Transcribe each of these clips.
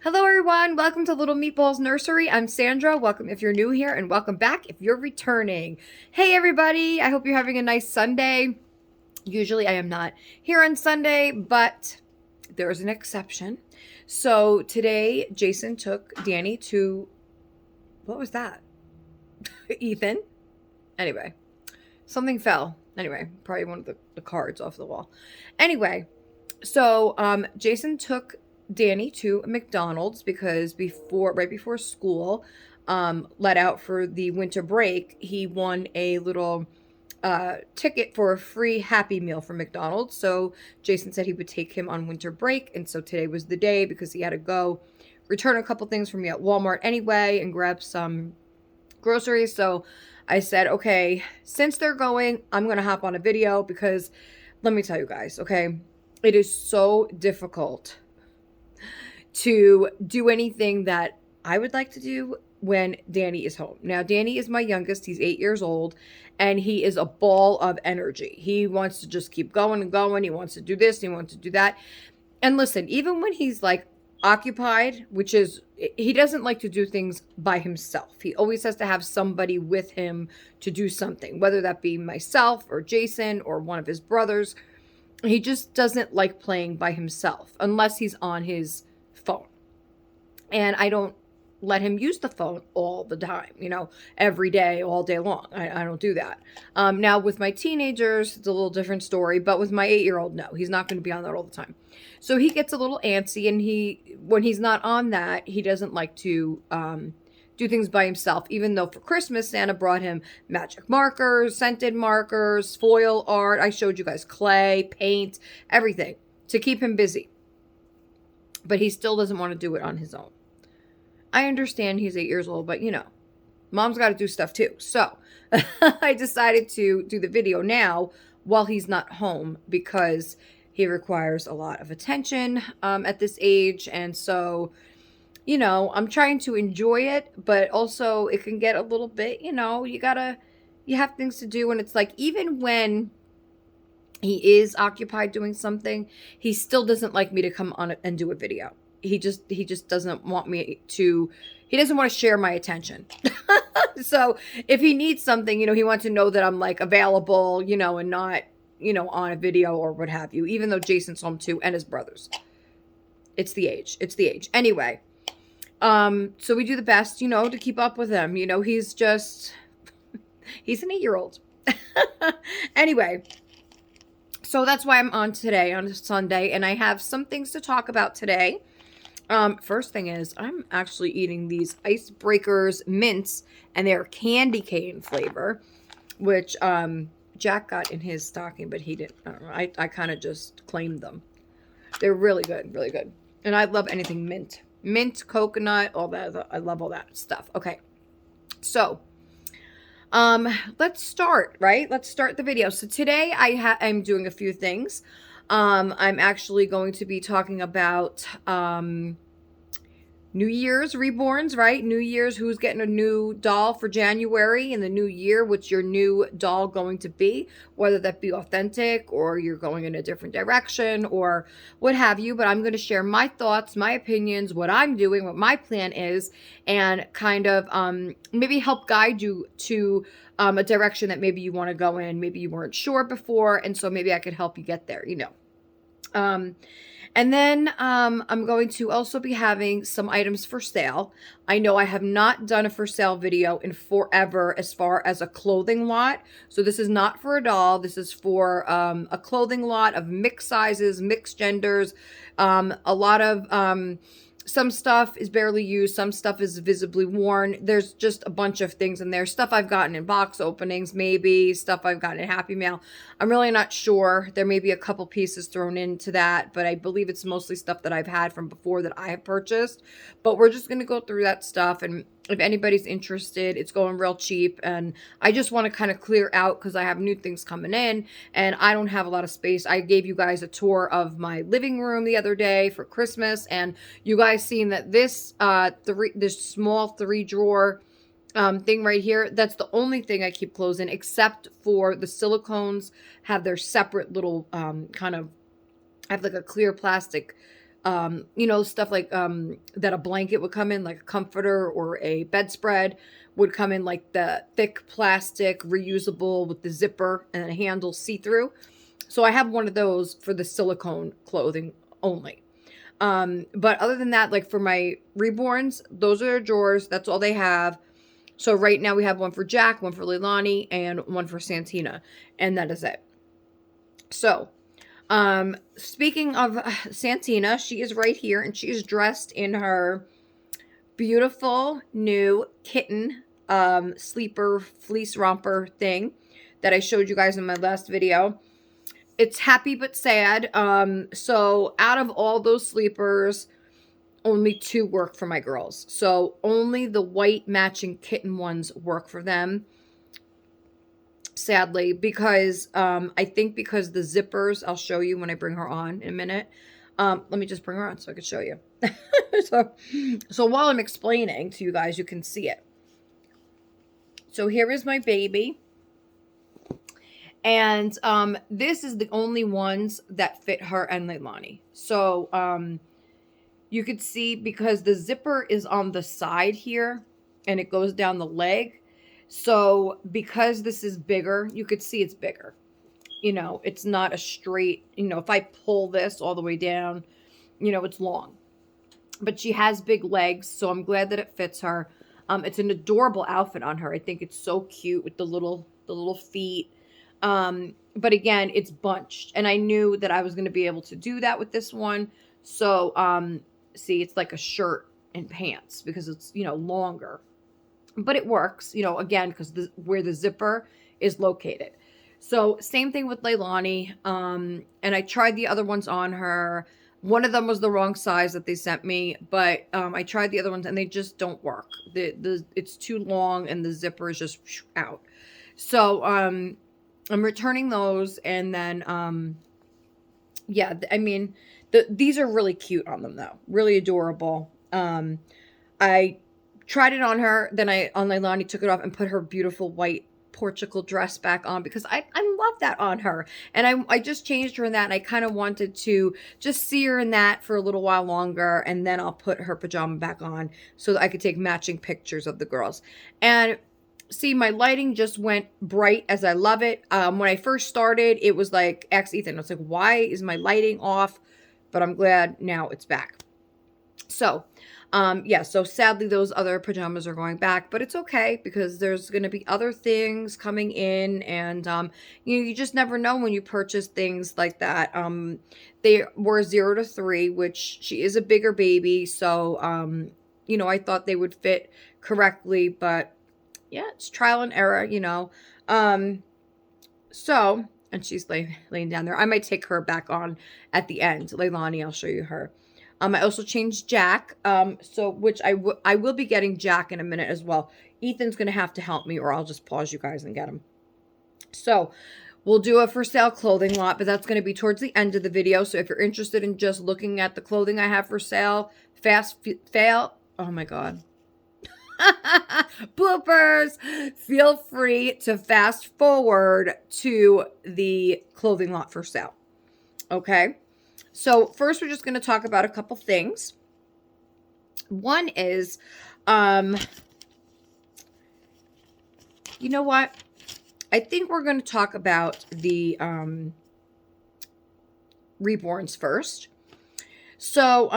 Hello everyone, welcome to Little Meatballs Nursery. I'm Sandra. Welcome if you're new here and welcome back if you're returning. Hey everybody, I hope you're having a nice Sunday. Usually I am not here on Sunday, but there is an exception. So today Jason took Danny to, what was that? Ethan? Anyway, something fell. Anyway, probably one of the cards off the wall. Anyway, so Jason took Danny to McDonald's because right before school let out for the winter break, he won a little ticket for a free Happy Meal from McDonald's. So Jason said he would take him on winter break, and so today was the day because he had to go return a couple things for me at Walmart anyway and grab some groceries. So I said, okay, since they're going, I'm gonna hop on a video because let me tell you guys, okay, it is so difficult to do anything that I would like to do when Danny is home. Now, Danny is my youngest. He's 8 years old, and he is a ball of energy. He wants to just keep going and going. He wants to do this. He wants to do that. And listen, even when he's like occupied, which is, he doesn't like to do things by himself. He always has to have somebody with him to do something, whether that be myself or Jason or one of his brothers. He just doesn't like playing by himself unless he's on his phone. And I don't let him use the phone all the time, every day, all day long. I don't do that. Now with my teenagers, it's a little different story, but with my 8-year-old, no, he's not going to be on that all the time. So he gets a little antsy, and when he's not on that, he doesn't like to do things by himself, even though for Christmas, Santa brought him magic markers, scented markers, foil art. I showed you guys clay, paint, everything to keep him busy. But he still doesn't want to do it on his own. I understand he's 8 years old, but mom's got to do stuff too. So I decided to do the video now while he's not home because he requires a lot of attention at this age. And so, I'm trying to enjoy it, but also it can get a little bit, you have things to do. And it's like, even when he is occupied doing something, he still doesn't like me to come on and do a video. He just doesn't want me to, he doesn't want to share my attention. So if he needs something, he wants to know that I'm like available, and not, on a video or what have you, even though Jason's home too, and his brothers. It's the age. Anyway, so we do the best, to keep up with him. He's he's an 8-year-old. Anyway. So that's why I'm on today, on Sunday, and I have some things to talk about today. First thing is, I'm actually eating these Icebreakers mints, and they're candy cane flavor, which Jack got in his stocking, but he didn't. I don't know. I kind of just claimed them. They're really good, really good. And I love anything mint. Mint, coconut, all that. I love all that stuff. Okay, so let's start, right? Let's start the video. So today I'm doing a few things. I'm actually going to be talking about, New Year's reborns, right? New Year's, who's getting a new doll for January in the new year, what's your new doll going to be, whether that be authentic or you're going in a different direction or what have you. But I'm going to share my thoughts, my opinions, what I'm doing, what my plan is, and kind of maybe help guide you to a direction that maybe you want to go in. Maybe you weren't sure before, and so maybe I could help you get there, And then I'm going to also be having some items for sale. I know I have not done a for sale video in forever as far as a clothing lot. So this is not for a doll. This is for a clothing lot of mixed sizes, mixed genders. A lot of some stuff is barely used. Some stuff is visibly worn. There's just a bunch of things in there. Stuff I've gotten in box openings, maybe. Stuff I've gotten in Happy Mail. I'm really not sure. There may be a couple pieces thrown into that, but I believe it's mostly stuff that I've had from before that I have purchased. But we're just going to go through that stuff, and if anybody's interested, it's going real cheap, and I just want to kind of clear out because I have new things coming in and I don't have a lot of space. I gave you guys a tour of my living room the other day for Christmas, and you guys seen that this small 3-drawer thing right here, that's the only thing I keep clothes in, except for the silicones have their separate little kind of have like a clear plastic You know, stuff like that a blanket would come in, like a comforter or a bedspread would come in like the thick plastic, reusable with the zipper and a handle see-through. So I have one of those for the silicone clothing only. But other than that, like for my reborns, those are their drawers. That's all they have. So right now we have one for Jack, one for Leilani, and one for Santina. And that is it. So, speaking of Santina, she is right here and she is dressed in her beautiful new kitten sleeper fleece romper thing that I showed you guys in my last video. It's happy but sad. So out of all those sleepers, only 2 work for my girls. So only the white matching kitten ones work for them. Sadly, because I think because the zippers, I'll show you when I bring her on in a minute. Let me just bring her on so I can show you. so while I'm explaining to you guys, you can see it. So here is my baby. And this is the only ones that fit her and Leilani. So you could see because the zipper is on the side here and it goes down the leg. So because this is bigger, you could see it's bigger. You know, it's not a straight, you know, if I pull this all the way down, you know, it's long. But she has big legs, so I'm glad that it fits her. It's an adorable outfit on her. I think it's so cute with the little feet. But again, it's bunched. And I knew that I was going to be able to do that with this one. So, see, it's like a shirt and pants because it's, you know, longer. But it works, you know, again, because where the zipper is located. So same thing with Leilani. And I tried the other ones on her. One of them was the wrong size that they sent me, but I tried the other ones and they just don't work. It's too long and the zipper is just out. So I'm returning those, and then yeah, I mean these are really cute on them though, really adorable. I tried it on her, then on Leilani took it off and put her beautiful white Portugal dress back on because I love that on her. And I just changed her in that, and I kind of wanted to just see her in that for a little while longer, and then I'll put her pajama back on so that I could take matching pictures of the girls. And see, my lighting just went bright as I love it. When I first started, it was like Ethan. I was like, why is my lighting off? But I'm glad now it's back. So yeah, so sadly those other pajamas are going back, but it's okay because there's going to be other things coming in, and you know, you just never know when you purchase things like that. They were 0 to 3, which she is a bigger baby, so you know, I thought they would fit correctly, but yeah, it's trial and error, you know. So, and she's laying down there. I might take her back on at the end. Leilani, I'll show you her. I also changed Jack, so which I will be getting Jack in a minute as well. Ethan's going to have to help me, or I'll just pause you guys and get him. So we'll do a for sale clothing lot, but that's going to be towards the end of the video. So if you're interested in just looking at the clothing I have for sale, oh my God. Bloopers, feel free to fast forward to the clothing lot for sale. Okay. So first, we're just going to talk about a couple things. One is, you know what? I think we're going to talk about the reborns first. So,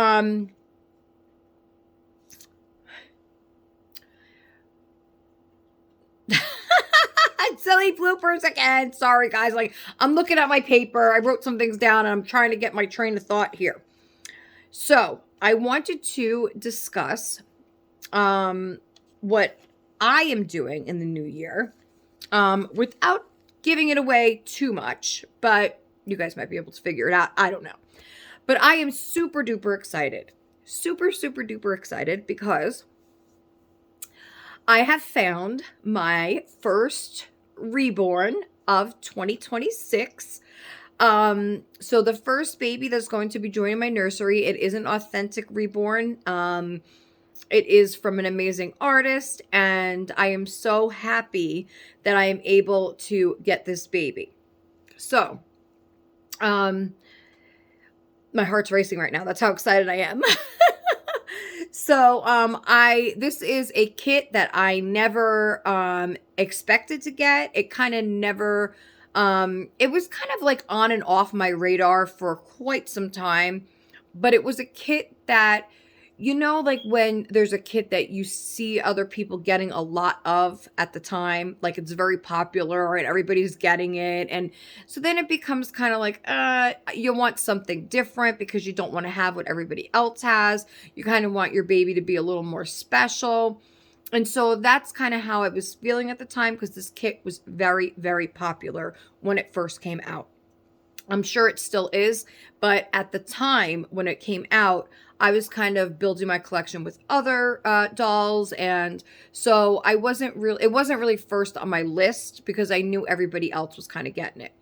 silly bloopers again. Sorry, guys. Like, I'm looking at my paper. I wrote some things down, and I'm trying to get my train of thought here. So, I wanted to discuss what I am doing in the new year without giving it away too much, but you guys might be able to figure it out. I don't know. But I am super duper excited. Super, super duper excited because I have found my first reborn of 2026. So the first baby that's going to be joining my nursery, it is an authentic reborn. It is from an amazing artist, and I am so happy that I am able to get this baby. So, let My heart's racing right now. That's how excited I am. So, this is a kit that I never, expected to get. It kind of never, it was kind of like on and off my radar for quite some time, but it was a kit that, like when there's a kit that you see other people getting a lot of at the time, like it's very popular and everybody's getting it. And so then it becomes kind of like, you want something different because you don't want to have what everybody else has. You kind of want your baby to be a little more special. And so that's kind of how I was feeling at the time, because this kit was very, very popular when it first came out. I'm sure it still is, but at the time when it came out, I was kind of building my collection with other dolls, and so it wasn't really first on my list because I knew everybody else was kind of getting it.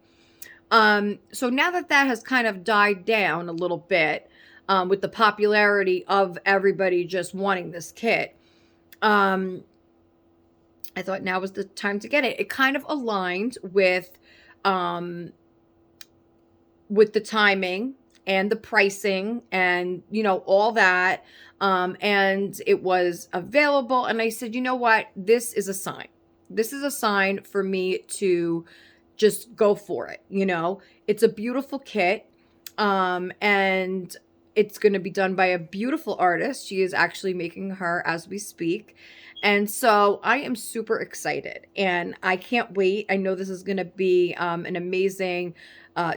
So now that has kind of died down a little bit, with the popularity of everybody just wanting this kit, I thought now was the time to get it. It kind of aligned with the timing and the pricing and, all that. And it was available. And I said, you know what? This is a sign. This is a sign for me to just go for it. It's a beautiful kit. And it's going to be done by a beautiful artist. She is actually making her as we speak. And so I am super excited and I can't wait. I know this is going to be an amazing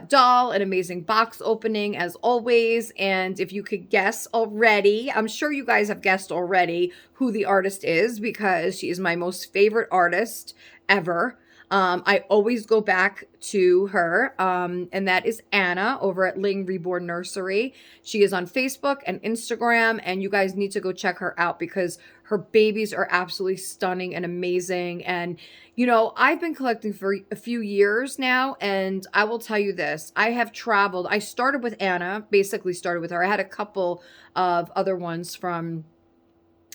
doll, an amazing box opening as always. And if you could guess already, I'm sure you guys have guessed already who the artist is, because she is my most favorite artist ever. I always go back to her, and that is Anna over at LHING Reborn Nursery. She is on Facebook and Instagram, and you guys need to go check her out because her babies are absolutely stunning and amazing. And, I've been collecting for a few years now, and I will tell you this. I have traveled. I started with Anna, basically started with her. I had a couple of other ones from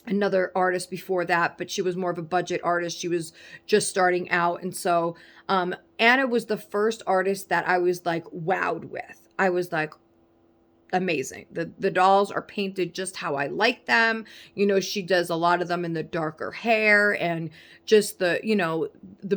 another artist before that, but she was more of a budget artist. She was just starting out. And so Anna was the first artist that I was like wowed with. I was like, amazing. The dolls are painted just how I like them. She does a lot of them in the darker hair and just the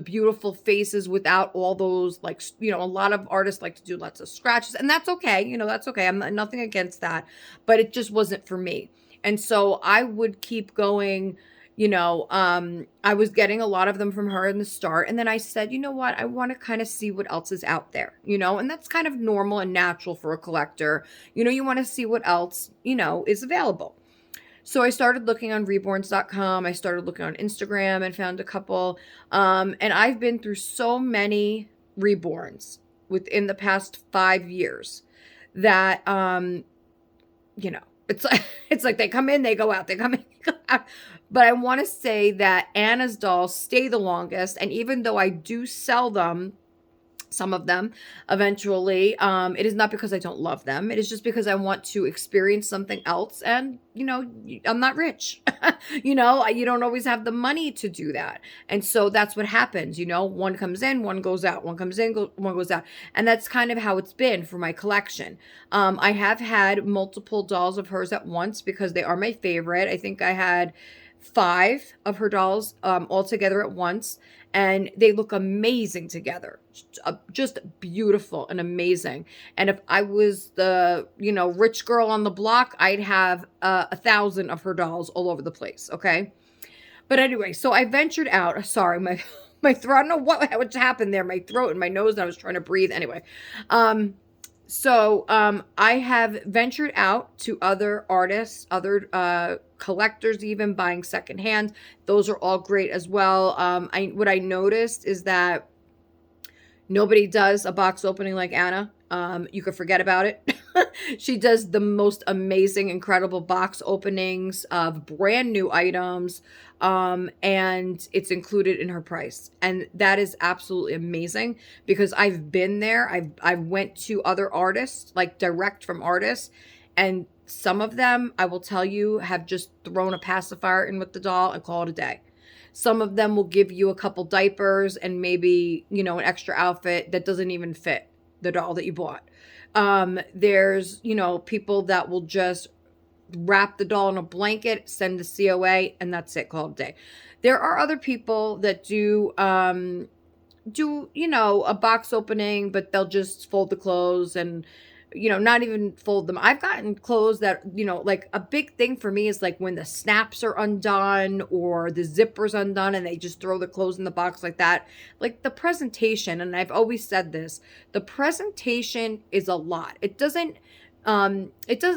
beautiful faces without all those, like, a lot of artists like to do lots of scratches, and that's okay. That's okay. I'm nothing against that, but it just wasn't for me. And so I would keep going, I was getting a lot of them from her in the start. And then I said, you know what, I want to kind of see what else is out there, and that's kind of normal and natural for a collector. You want to see what else, is available. So I started looking on reborns.com. I started looking on Instagram and found a couple. And I've been through so many reborns within the past 5 years that, it's like they come in, they go out, they come in, they go out. But I want to say that Anna's dolls stay the longest. And even though I do sell them, some of them eventually, it is not because I don't love them. It is just because I want to experience something else. And, I'm not rich. You don't always have the money to do that. And so that's what happens. One comes in, one goes out, one comes in, one goes out. And that's kind of how it's been for my collection. I have had multiple dolls of hers at once because they are my favorite. I think I had 5 of her dolls all together at once, and they look amazing together. Just beautiful and amazing. And if I was the rich girl on the block, I'd have 1,000 of her dolls all over the place. Okay, but anyway, so I ventured out. Sorry, my throat. I don't know what happened there. My throat and my nose, and I was trying to breathe. Anyway, So I have ventured out to other artists, other collectors, even buying secondhand. Those are all great as well. What I noticed is that nobody does a box opening like Anna. You could forget about it. She does the most amazing, incredible box openings of brand new items. And it's included in her price. And that is absolutely amazing because I've been there. I've went to other artists, like direct from artists, and some of them, I will tell you, have just thrown a pacifier in with the doll and call it a day. Some of them will give you a couple diapers and maybe, an extra outfit that doesn't even fit the doll that you bought. There's, people that will just wrap the doll in a blanket, send the COA, and that's it, call it a day. There are other people that do a box opening, but they'll just fold the clothes and not even fold them. I've gotten clothes that, like a big thing for me is like when the snaps are undone or the zipper's undone and they just throw the clothes in the box like that. Like the presentation, and I've always said this, the presentation is a lot. It does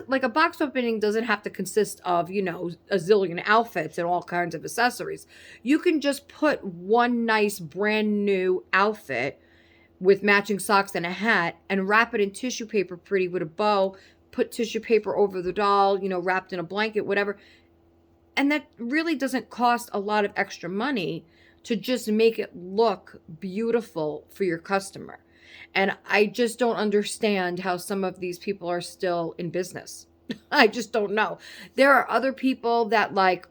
like a box opening doesn't have to consist of, a zillion outfits and all kinds of accessories. You can just put one nice brand new outfit with matching socks and a hat and wrap it in tissue paper pretty with a bow, put tissue paper over the doll, wrapped in a blanket, whatever. And that really doesn't cost a lot of extra money to just make it look beautiful for your customer. And I just don't understand how some of these people are still in business. I just don't know. There are other people that I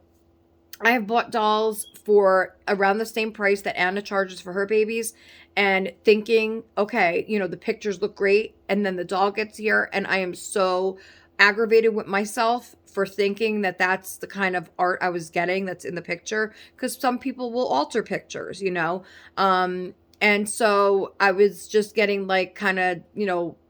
have bought dolls for around the same price that Anna charges for her babies and thinking, okay, the pictures look great. And then the doll gets here and I am so aggravated with myself for thinking that that's the kind of art I was getting that's in the picture. Because some people will alter pictures, and so I was just getting kind of,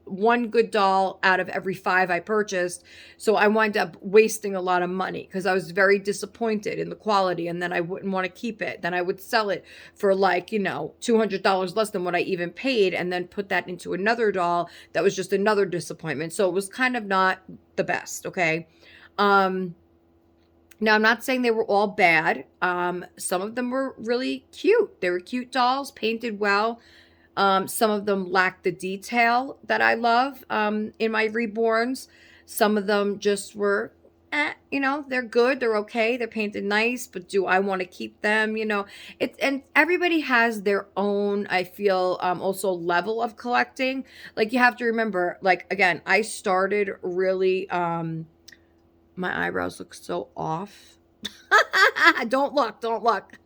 one good doll out of every 5 I purchased. So I wind up wasting a lot of money because I was very disappointed in the quality, and then I wouldn't want to keep it. Then I would sell it for $200 less than what I even paid, and then put that into another doll that was just another disappointment. So it was kind of not the best. Okay. Now, I'm not saying they were all bad. Some of them were really cute. They were cute dolls, painted well. Some of them lacked the detail that I love in my reborns. Some of them just were, they're good. They're okay. They're painted nice. But do I want to keep them? And everybody has their own, I feel, also level of collecting. Like you have to remember, again, I started really... my eyebrows look so off. Don't look.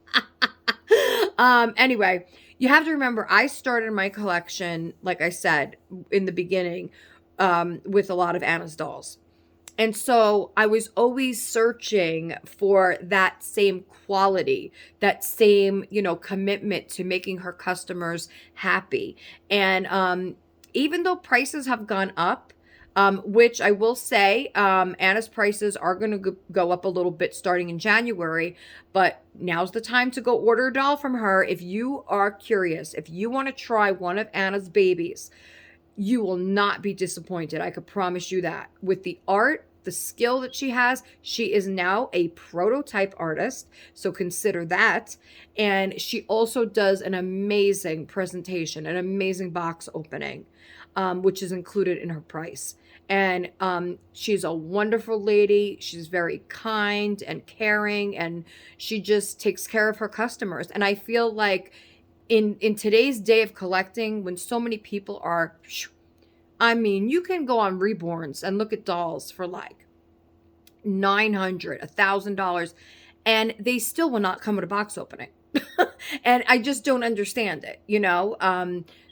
Anyway, you have to remember, I started my collection, like I said, in the beginning, with a lot of Anna's dolls. And so I was always searching for that same quality, that same, commitment to making her customers happy. And even though prices have gone up, which I will say, Anna's prices are going to go up a little bit starting in January, but now's the time to go order a doll from her. If you are curious, if you want to try one of Anna's babies, you will not be disappointed. I could promise you that. With the art, the skill that she has, she is now a prototype artist, so consider that. And she also does an amazing presentation, an amazing box opening, which is included in her price. And she's a wonderful lady. She's very kind and caring, and she just takes care of her customers. And I feel like in today's day of collecting, when so many people are, you can go on Reborns and look at dolls for $900, $1,000, and they still will not come with a box opening. And I just don't understand it,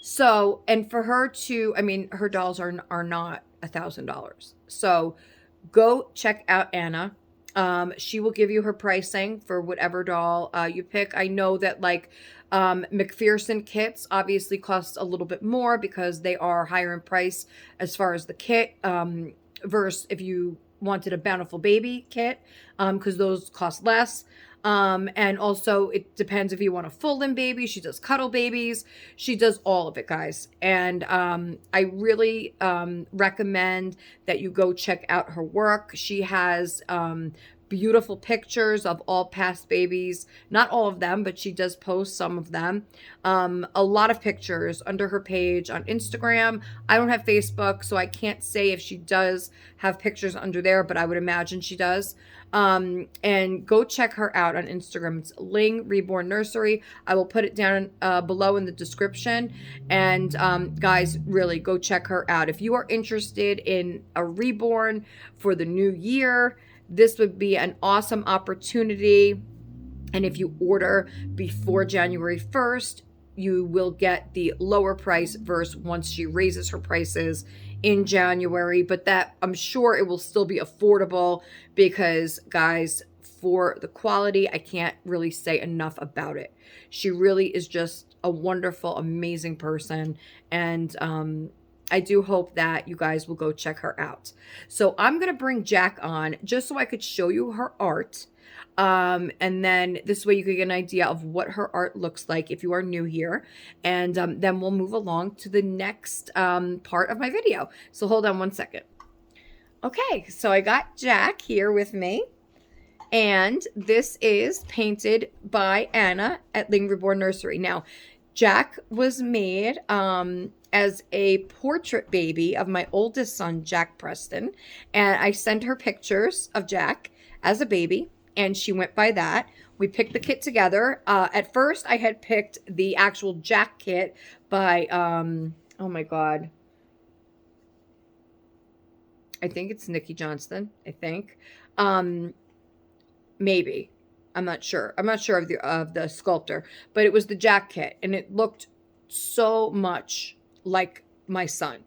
So, and for her to, her dolls are not $1,000. So go check out Anna. She will give you her pricing for whatever doll you pick. I know that McPherson kits obviously cost a little bit more because they are higher in price as far as the kit, versus if you wanted a Bountiful Baby kit, because those cost less. And also it depends if you want a full-in baby. She does cuddle babies. She does all of it, guys. And I really recommend that you go check out her work. She has beautiful pictures of all past babies. Not all of them, but she does post some of them. A lot of pictures under her page on Instagram. I don't have Facebook, so I can't say if she does have pictures under there, but I would imagine she does. And go check her out on Instagram. It's LHING Reborn Nursery. I will put it down below in the description. And guys, really go check her out. If you are interested in a reborn for the new year, this would be an awesome opportunity. And if you order before January 1st, you will get the lower price versus once she raises her prices in January, but that I'm sure it will still be affordable because, guys, for the quality, I can't really say enough about it. She really is just a wonderful, amazing person. And I do hope that you guys will go check her out. So I'm going to bring Jack on just so I could show you her art. And then this way you could get an idea of what her art looks like if you are new here. And then we'll move along to the next part of my video. So hold on one second. Okay, so I got Jack here with me. And this is painted by Anna at LHING Reborn Nursery. Now, Jack was made as a portrait baby of my oldest son, Jack Preston. And I sent her pictures of Jack as a baby, and she went by that. We picked the kit together. At first, I had picked the actual Jack kit by, oh my God, I think it's Nikki Johnston, I think. Maybe. I'm not sure. I'm not sure of the sculptor, but it was the Jack kit, and it looked so much like my son.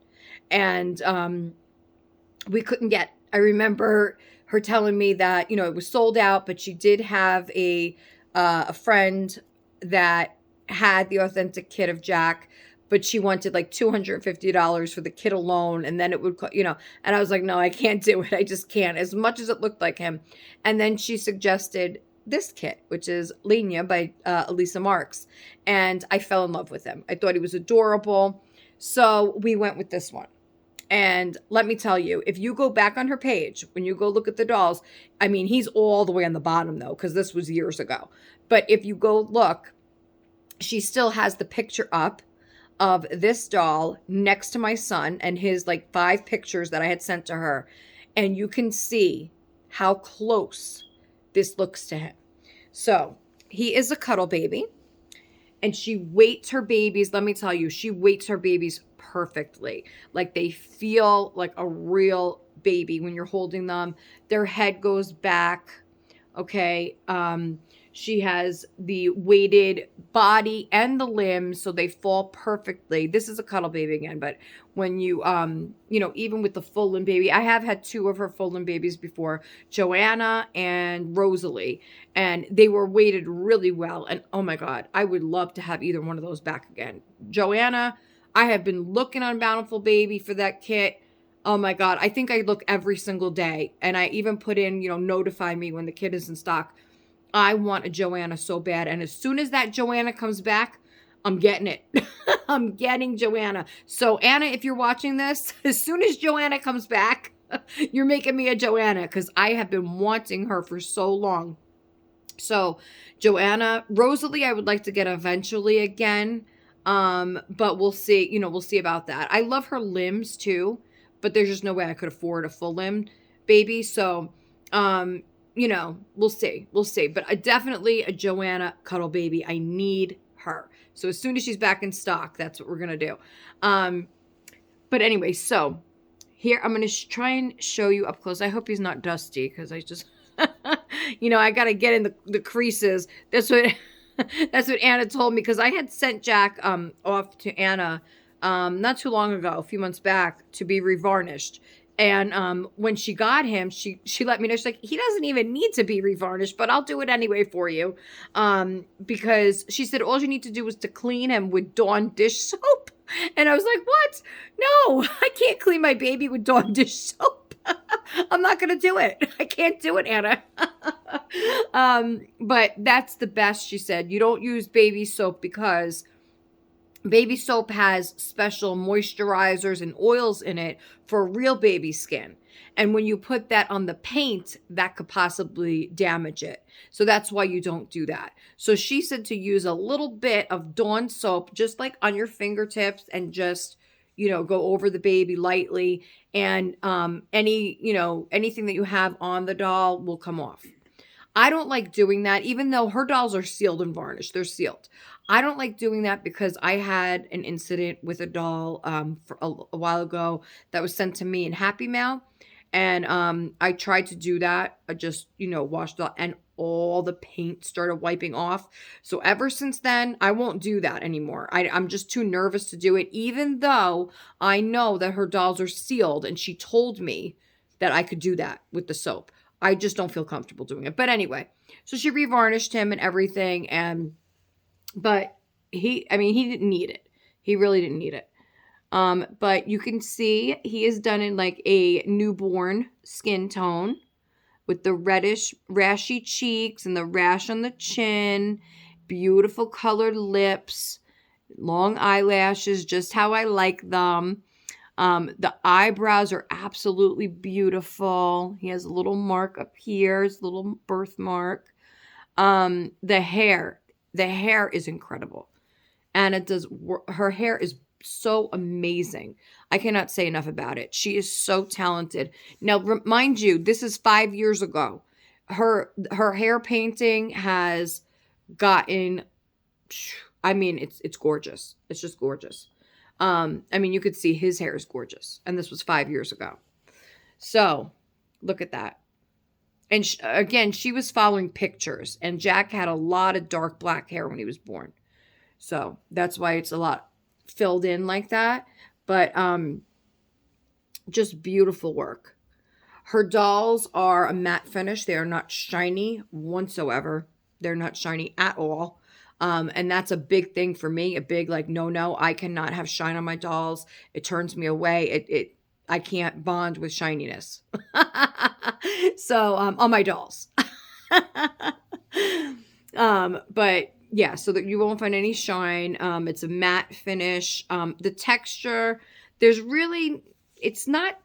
And we couldn't get. I remember her telling me that, you know, it was sold out, but she did have a friend that had the authentic kit of Jack, but she wanted like $250 for the kit alone, and then it would, you know, and I was like, no, I can't do it. I just can't, as much as it looked like him. And then she suggested this kit, which is Lenya by Elisa Marks, and I fell in love with him. I thought he was adorable, so we went with this one. And let me tell you, if you go back on her page, when you go look at the dolls, I mean, he's all the way on the bottom, though, because this was years ago. But if you go look, she still has the picture up of this doll next to my son and his like 5 pictures that I had sent to her. And you can see how close this looks to him. So he is a cuddle baby, and she weights her babies. Let me tell you, she weights her babies perfectly. Like, they feel like a real baby when you're holding them. Their head goes back. Okay. She has the weighted body and the limbs, so they fall perfectly. This is a cuddle baby again, but when you, you know, even with the full limb baby, I have had 2 of her full limb babies before, Joanna and Rosalie, and they were weighted really well. And oh my God, I would love to have either one of those back again. Joanna, I have been looking on Bountiful Baby for that kit. Oh my God, I think I look every single day, and I even put in, you know, notify me when the kit is in stock. I want a Joanna so bad. And as soon as that Joanna comes back, I'm getting it. I'm getting Joanna. So Anna, if you're watching this, as soon as Joanna comes back, you're making me a Joanna, because I have been wanting her for so long. So Joanna, Rosalie, I would like to get eventually again. But we'll see, you know, we'll see about that. I love her limbs too, but there's just no way I could afford a full limb baby. So, you know, we'll see. We'll see. But definitely a Joanna cuddle baby. I need her. So as soon as she's back in stock, that's what we're going to do. But anyway, so here I'm going to try and show you up close. I hope he's not dusty, because I just, you know, I got to get in the creases. That's what, that's what Anna told me, because I had sent Jack off to Anna not too long ago, a few months back, to be revarnished. And when she got him, she let me know. She's like, he doesn't even need to be revarnished, but I'll do it anyway for you. Because she said all you need to do is to clean him with Dawn dish soap. And I was like, what? No, I can't clean my baby with Dawn dish soap. I'm not going to do it. I can't do it, Anna. But that's the best, she said. You don't use baby soap because baby soap has special moisturizers and oils in it for real baby skin. And when you put that on the paint, that could possibly damage it. So that's why you don't do that. So she said to use a little bit of Dawn soap, just like on your fingertips, and just, you know, go over the baby lightly. And anything that you have on the doll will come off. I don't like doing that, even though her dolls are sealed and varnished. They're sealed. I don't like doing that because I had an incident with a doll for a while ago that was sent to me in Happy Mail. And I tried to do that. I just, washed it, and all the paint started wiping off. So ever since then, I won't do that anymore. I'm just too nervous to do it, even though I know that her dolls are sealed, and she told me that I could do that with the soap. I just don't feel comfortable doing it. But anyway, so she revarnished him and everything, but he didn't need it. He really didn't need it. But you can see he is done in like a newborn skin tone with the reddish rashy cheeks and the rash on the chin, beautiful colored lips, long eyelashes, just how I like them. The eyebrows are absolutely beautiful. He has a little mark up here, his little birthmark. The hair is incredible. And her hair is so amazing. I cannot say enough about it. She is so talented. Now, mind you, this is 5 years ago. Her hair painting has gotten, it's gorgeous. It's just gorgeous. You could see his hair is gorgeous. And this was 5 years ago. So, look at that. And again, she was following pictures. And Jack had a lot of dark black hair when he was born. So, that's why it's a lot filled in like that. But just beautiful work. Her dolls are a matte finish. They are not shiny whatsoever. They're not shiny at all. And that's a big thing for me. A big no. I cannot have shine on my dolls. It turns me away. I can't bond with shininess. So on my dolls. But yeah, so that you won't find any shine. It's a matte finish. The texture, it's not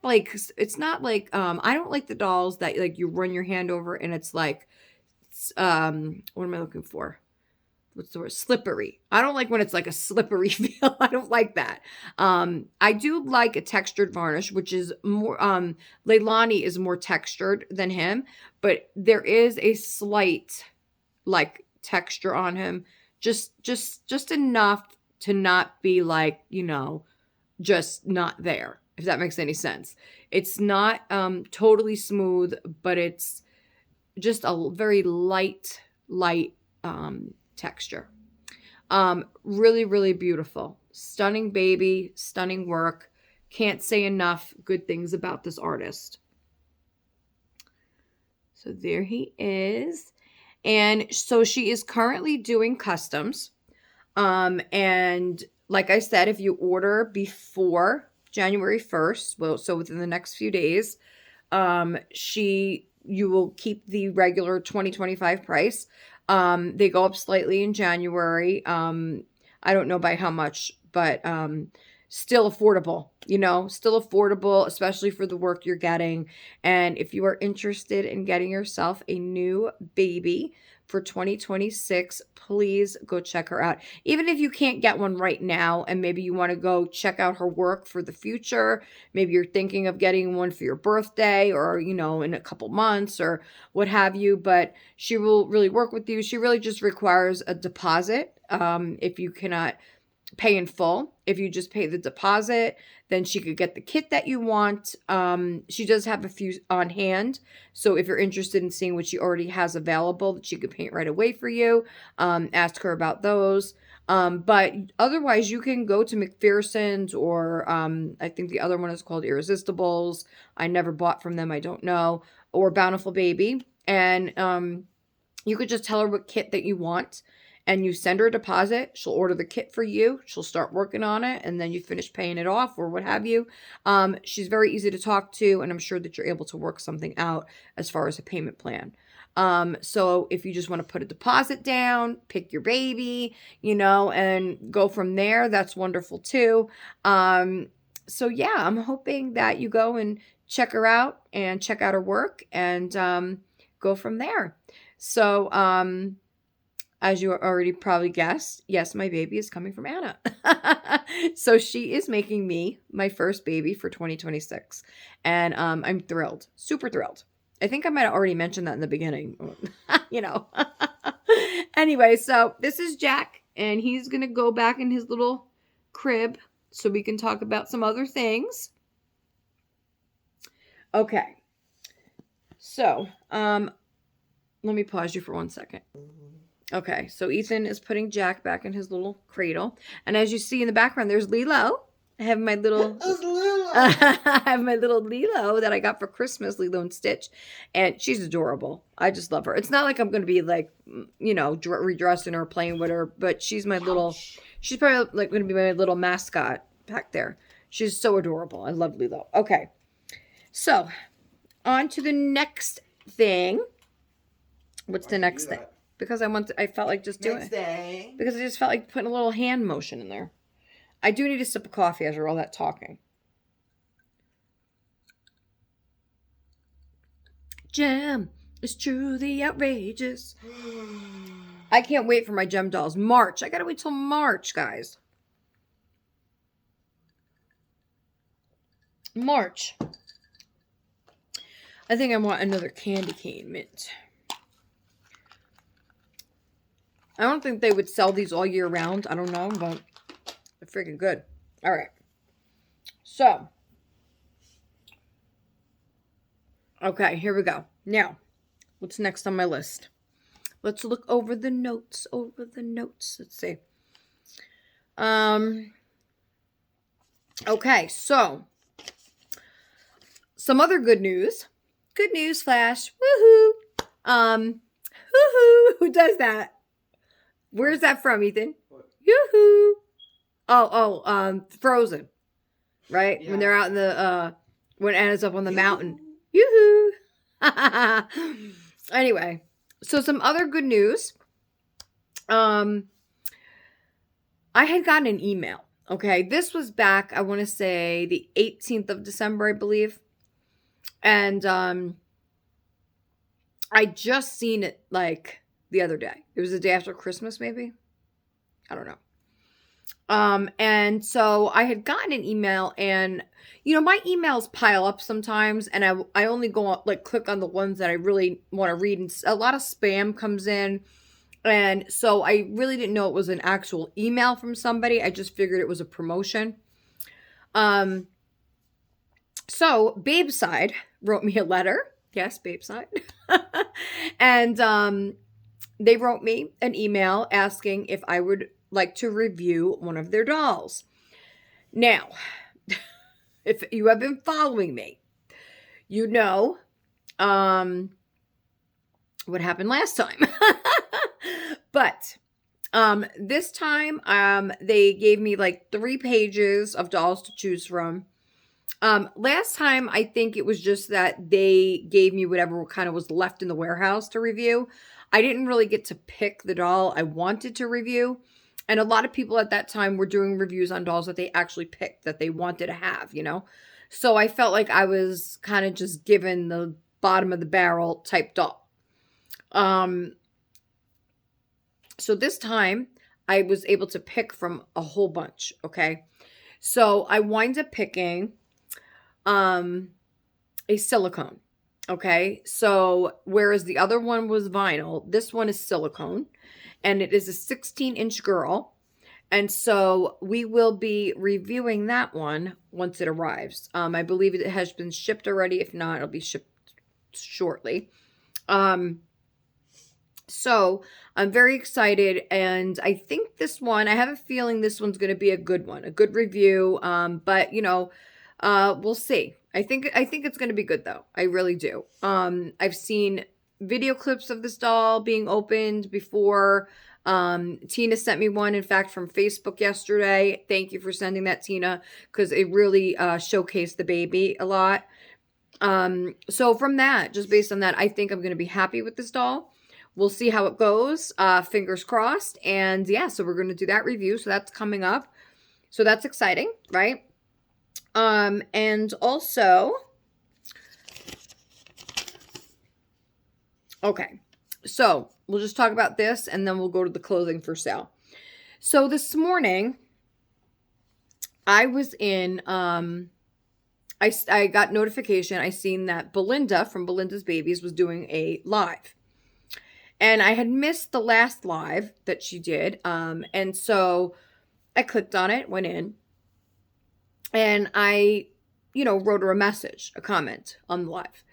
like I don't like the dolls that you run your hand over and it's what am I looking for? What's the word? Slippery. I don't like when it's like a slippery feel. I don't like that. I do like a textured varnish, which is more, Leilani is more textured than him, but there is a slight texture on him. Just enough to not be just not there, if that makes any sense. It's not totally smooth, but it's just a very light texture. Really, really beautiful. Stunning baby, stunning work. Can't say enough good things about this artist. So there he is. And so she is currently doing customs. And like I said, if you order before January 1st, so within the next few days, you will keep the regular $20.25 price. They go up slightly in January. I don't know by how much, but still affordable, still affordable, especially for the work you're getting. And if you are interested in getting yourself a new baby for 2026, please go check her out. Even if you can't get one right now and maybe you want to go check out her work for the future, maybe you're thinking of getting one for your birthday or, in a couple months or what have you, but she will really work with you. She really just requires a deposit. If you cannot pay in full, if you just pay the deposit, then she could get the kit that you want. She does have a few on hand, so if you're interested in seeing what she already has available that she could paint right away for you, ask her about those. But otherwise, you can go to McPherson's or I think the other one is called Irresistibles. I never bought from them. I don't know. Or Bountiful Baby. And you could just tell her what kit that you want. And you send her a deposit. She'll order the kit for you. She'll start working on it. And then you finish paying it off or what have you. She's very easy to talk to. And I'm sure that you're able to work something out as far as a payment plan. So if you just want to put a deposit down, pick your baby, and go from there, that's wonderful too. So yeah, I'm hoping that you go and check her out and check out her work and go from there. So, as you already probably guessed, yes, my baby is coming from Anna. So she is making me my first baby for 2026. And I'm thrilled, super thrilled. I think I might have already mentioned that in the beginning, Anyway, so this is Jack, and he's going to go back in his little crib so we can talk about some other things. Okay. So, let me pause you for 1 second. Okay, so Ethan is putting Jack back in his little cradle. And as you see in the background, there's Lilo. I have my little I have my little Lilo that I got for Christmas, Lilo and Stitch. And she's adorable. I just love her. It's not like I'm going to be like, you know, redressing her, playing with her, but she's my little, she's probably like going to be my little mascot back there. She's so adorable. I love Lilo. Okay. So, on to the next thing. What's the next thing? Because I felt like just doing it. Because I just felt like putting a little hand motion in there. I do need a sip of coffee after all that talking. Gem is truly outrageous. I can't wait for my Gem dolls. March. I gotta wait till March, guys. March. I think I want another candy cane mint. I don't think they would sell these all year round. I don't know, but they're freaking good. All right. So. Okay, here we go. Now, what's next on my list? Let's look over the notes. Let's see. Okay, so. Some other good news. Good news flash. Woohoo. Woohoo. Who does that? Where's that from, Ethan? What? Yoo-hoo. Frozen. Right? Yeah. When they're out in the, when Anna's up on the mountain. Yoo-hoo. Anyway, so some other good news. I had gotten an email. Okay, this was back, I want to say, the 18th of December, I believe. And I just seen it, like, the other day. It was the day after Christmas, maybe? I don't know. And so I had gotten an email, and, you know, my emails pile up sometimes, and I only go on, like, click on the ones that I really want to read, and a lot of spam comes in, and so I really didn't know it was an actual email from somebody. I just figured it was a promotion. So Babeside wrote me a letter. Yes, Babeside. And they wrote me an email asking if I would like to review one of their dolls. Now, if you have been following me, you know what happened last time. But this time they gave me like 3 pages of dolls to choose from. Last time, I think it was just that they gave me whatever kind of was left in the warehouse to review. I didn't really get to pick the doll I wanted to review. And a lot of people at that time were doing reviews on dolls that they actually picked, that they wanted to have, you know. So I felt like I was kind of just given the bottom of the barrel type doll. So this time, I was able to pick from a whole bunch, okay. So I wind up picking a silicone. Okay. So whereas the other one was vinyl, this one is silicone, and it is a 16-inch girl. And so we will be reviewing that one once it arrives. I believe it has been shipped already. If not, it'll be shipped shortly. So I'm very excited, and I think this one, I have a feeling this one's going to be a good one, a good review. But you know, we'll see. I think it's going to be good though. I really do. I've seen video clips of this doll being opened before. Tina sent me one, in fact, from Facebook yesterday. Thank you for sending that, Tina, because it really showcased the baby a lot. So from that, just based on that, I think I'm going to be happy with this doll. We'll see how it goes. Fingers crossed. And yeah, so we're going to do that review. So that's coming up. So that's exciting, right? And also, okay, so we'll just talk about this and then we'll go to the clothing for sale. So this morning, I was in, I got notification. I seen that Belinda from Belinda's Babies was doing a live. And I had missed the last live that she did. And so I clicked on it, went in. And I wrote her a message, a comment on the live.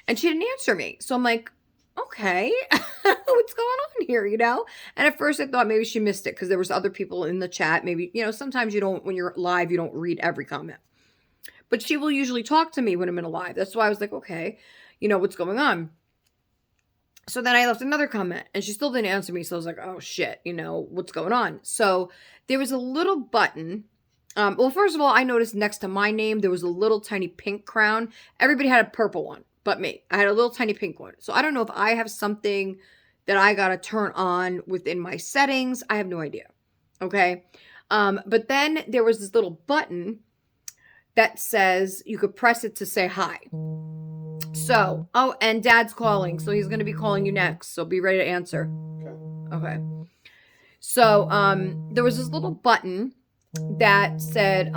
And she didn't answer me. So I'm like, okay, what's going on here, And at first I thought maybe she missed it because there was other people in the chat. Maybe, sometimes you don't, when you're live, you don't read every comment. But she will usually talk to me when I'm in a live. That's why I was like, okay, what's going on? So then I left another comment and she still didn't answer me. So I was like, oh shit, what's going on? So there was a little button. Well, first of all, I noticed next to my name, there was a little tiny pink crown. Everybody had a purple one, but me. I had a little tiny pink one. So I don't know if I have something that I got to turn on within my settings. I have no idea. Okay. But then there was this little button that says you could press it to say hi. So, and Dad's calling, so he's going to be calling you next. So be ready to answer. Okay. So, there was this little button that said,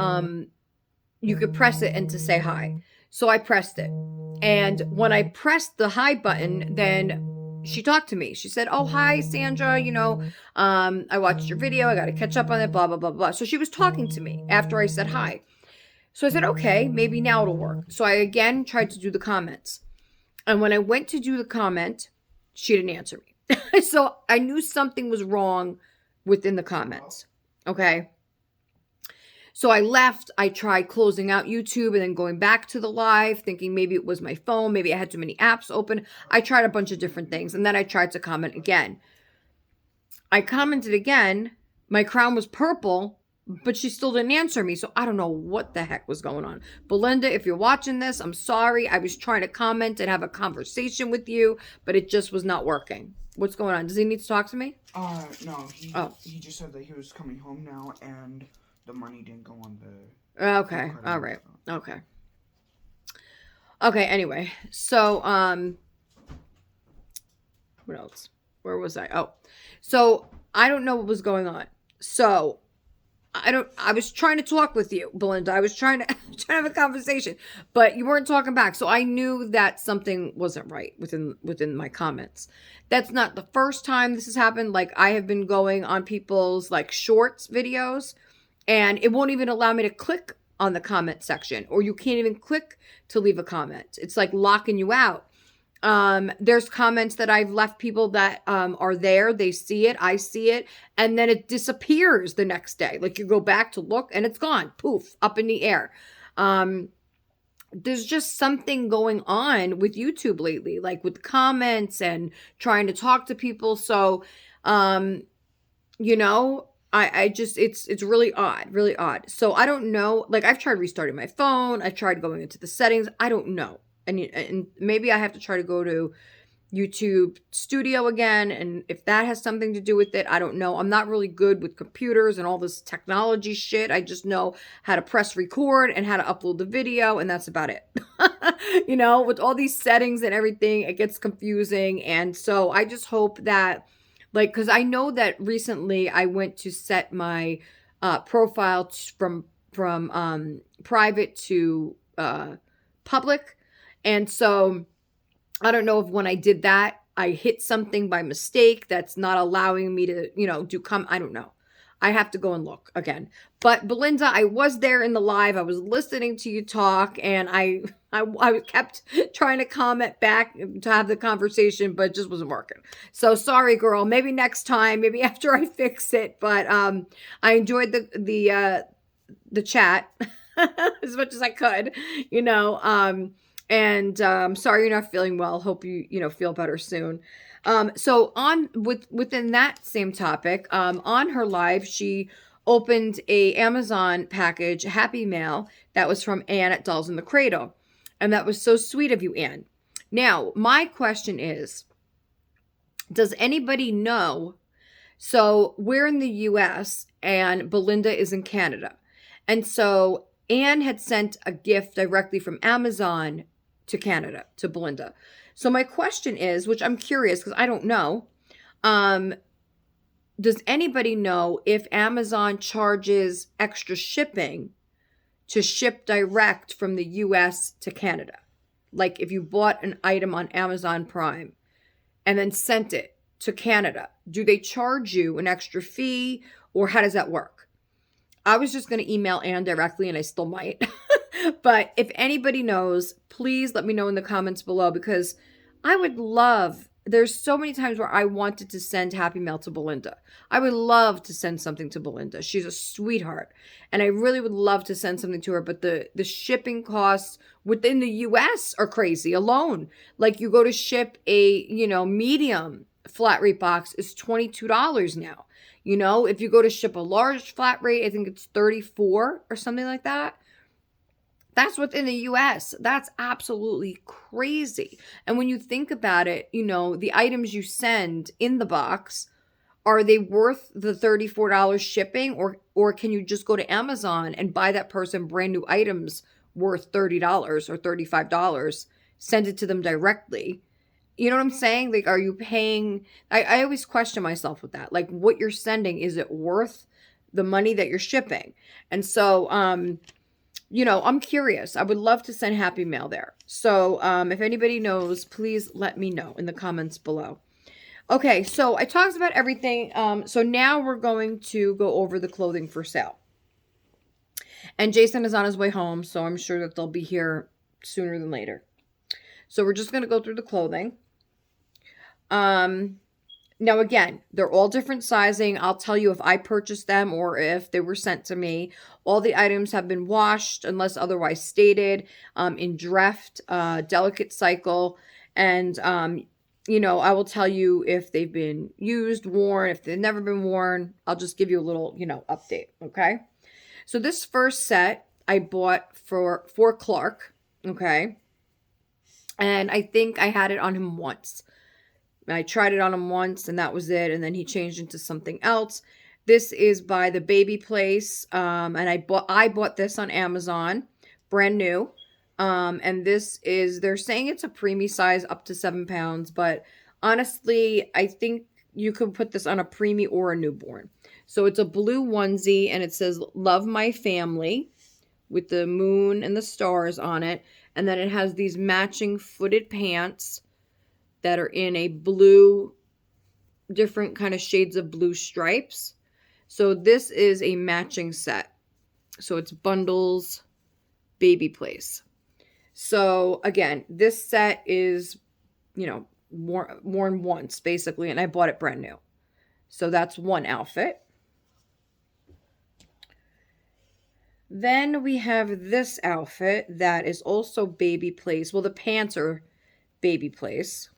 you could press it and to say hi. So I pressed it. And when I pressed the hi button, then she talked to me. She said, oh, hi, Sandra, I watched your video. I got to catch up on it, blah, blah, blah, blah. So she was talking to me after I said hi. So I said, okay, maybe now it'll work. So I again tried to do the comments. And when I went to do the comment, she didn't answer me. So I knew something was wrong within the comments. Okay. So I left. I tried closing out YouTube and then going back to the live, thinking maybe it was my phone. Maybe I had too many apps open. I tried a bunch of different things. And then I tried to comment again. I commented again. My crown was purple, but she still didn't answer me. So I don't know what the heck was going on. Belinda, if you're watching this, I'm sorry. I was trying to comment and have a conversation with you, but it just was not working. What's going on? Does he need to talk to me? No. He just said that he was coming home now and the money didn't go on the... Okay. All right. Okay. Okay, anyway. So, what else? Where was I? Oh. So, I don't know what was going on. So, I was trying to talk with you, Belinda. I was trying to have a conversation, but you weren't talking back. So I knew that something wasn't right within my comments. That's not the first time this has happened. Like, I have been going on people's like shorts videos and it won't even allow me to click on the comment section, or you can't even click to leave a comment. It's like locking you out. There's comments that I've left people that are there. They see it. I see it. And then it disappears the next day. Like, you go back to look and it's gone. Poof, up in the air. There's just something going on with YouTube lately, like with comments and trying to talk to people. So, I just, it's really odd. So I don't know, like, I've tried restarting my phone. I tried going into the settings. I don't know. And maybe I have to try to go to YouTube Studio again. And if that has something to do with it, I don't know. I'm not really good with computers and all this technology shit. I just know how to press record and how to upload the video. And that's about it. With all these settings and everything, it gets confusing. And so I just hope that, like, because I know that recently I went to set my profile from private to public. And so I don't know if when I did that, I hit something by mistake that's not allowing me to, I don't know. I have to go and look again. But Belinda, I was there in the live. I was listening to you talk, and I kept trying to comment back to have the conversation, but it just wasn't working. So sorry, girl. Maybe next time. Maybe after I fix it. But I enjoyed the chat as much as I could. And I'm sorry you're not feeling well. Hope you feel better soon. So within that same topic, on her live, she opened a Amazon package, Happy Mail, that was from Anne at Dolls in the Cradle. And that was so sweet of you, Anne. Now, my question is, does anybody know? So we're in the US and Belinda is in Canada. And so Anne had sent a gift directly from Amazon to Canada, to Belinda. So my question is, which I'm curious because I don't know, does anybody know if Amazon charges extra shipping to ship direct from the US to Canada? Like if you bought an item on Amazon Prime and then sent it to Canada, do they charge you an extra fee, or how does that work? I was just going to email Anne directly, and I still might. But if anybody knows, please let me know in the comments below, because I would love, there's so many times where I wanted to send Happy Mail to Belinda. I would love to send something to Belinda. She's a sweetheart. And I really would love to send something to her, but the shipping costs within the US are crazy alone. Like, you go to ship a, medium flat rate box is $22 now. If you go to ship a large flat rate, I think it's $34 or something like that. That's within the US. That's absolutely crazy. And when you think about it, the items you send in the box, are they worth the $34 shipping, or can you just go to Amazon and buy that person brand new items worth $30 or $35, send it to them directly? You know what I'm saying? Like, are you paying? I always question myself with that. Like, what you're sending, is it worth the money that you're shipping? And so, I'm curious. I would love to send Happy Mail there. So if anybody knows, please let me know in the comments below. Okay, so I talked about everything. So now we're going to go over the clothing for sale. And Jason is on his way home, so I'm sure that they'll be here sooner than later. So we're just going to go through the clothing. Now, again, they're all different sizing. I'll tell you if I purchased them or if they were sent to me. All the items have been washed unless otherwise stated, in Dreft, delicate cycle. And, I will tell you if they've been used, worn, if they've never been worn. I'll just give you a little, update, okay? So this first set I bought for Clark, okay? And I think I had it on him once. I tried it on him once and that was it. And then he changed into something else. This is by the Baby Place. And I bought this on Amazon, brand new. And this is, they're saying it's a preemie size up to 7 pounds, but honestly, I think you could put this on a preemie or a newborn. So it's a blue onesie and it says "Love My Family" with the moon and the stars on it. And then it has these matching footed pants that are in a blue, different kind of shades of blue stripes. So this is a matching set. So it's bundles, Baby Place. So again, this set is, worn once basically, and I bought it brand new. So that's one outfit. Then we have this outfit that is also Baby Place. Well, the pants are Baby Place.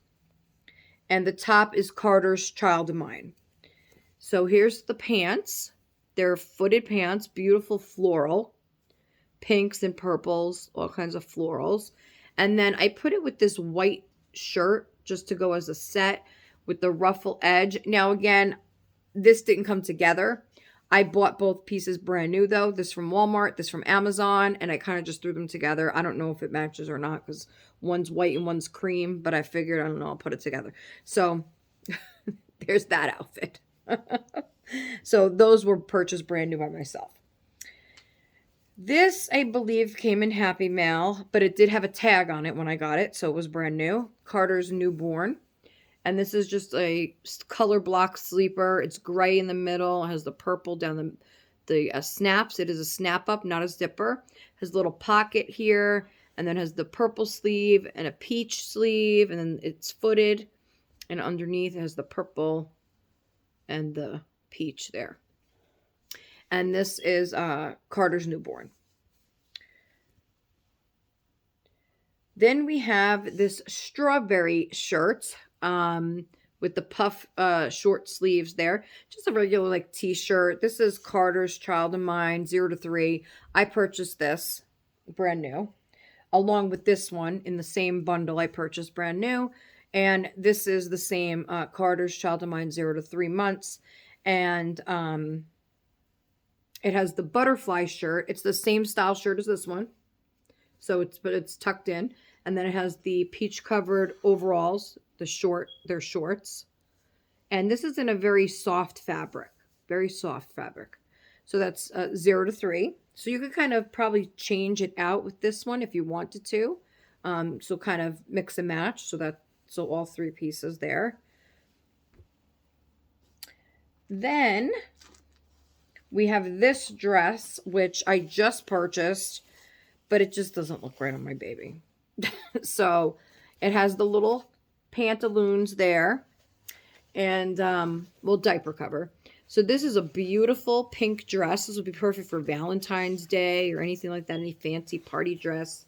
And the top is Carter's Child of Mine. So here's the pants. They're footed pants, beautiful floral, pinks and purples, all kinds of florals. And then I put it with this white shirt just to go as a set with the ruffle edge. Now again, this didn't come together. I bought both pieces brand new though. This from Walmart, this from Amazon, and I kind of just threw them together. I don't know if it matches or not because one's white and one's cream, but I figured, I don't know, I'll put it together. So there's that outfit. So those were purchased brand new by myself. This, I believe, came in Happy Mail, but it did have a tag on it when I got it, so it was brand new. Carter's Newborn. And this is just a color block sleeper. It's gray in the middle. It has the purple down the snaps. It is a snap up, not a zipper. It has a little pocket here. And then has the purple sleeve and a peach sleeve. And then it's footed. And underneath it has the purple and the peach there. And this is Carter's Newborn. Then we have this strawberry shirt. With the puff short sleeves there. Just a regular like t-shirt. This is Carter's Child of Mine, 0 to 3. I purchased this brand new. Along with this one in the same bundle I purchased brand new. And this is the same Carter's Child of Mine, 0 to 3 months. And it has the butterfly shirt. It's the same style shirt as this one. So it's tucked in. And then it has the peach covered overalls. They're shorts. And this is in a very soft fabric. Very soft fabric. So that's 0 to 3. So you could kind of probably change it out with this one if you wanted to. So kind of mix and match. So all 3 pieces there. Then we have this dress, which I just purchased. but it just doesn't look right on my baby. So it has the little pantaloons there and well, diaper cover. So this is a beautiful pink dress. This would be perfect for Valentine's Day or anything like that, any fancy party dress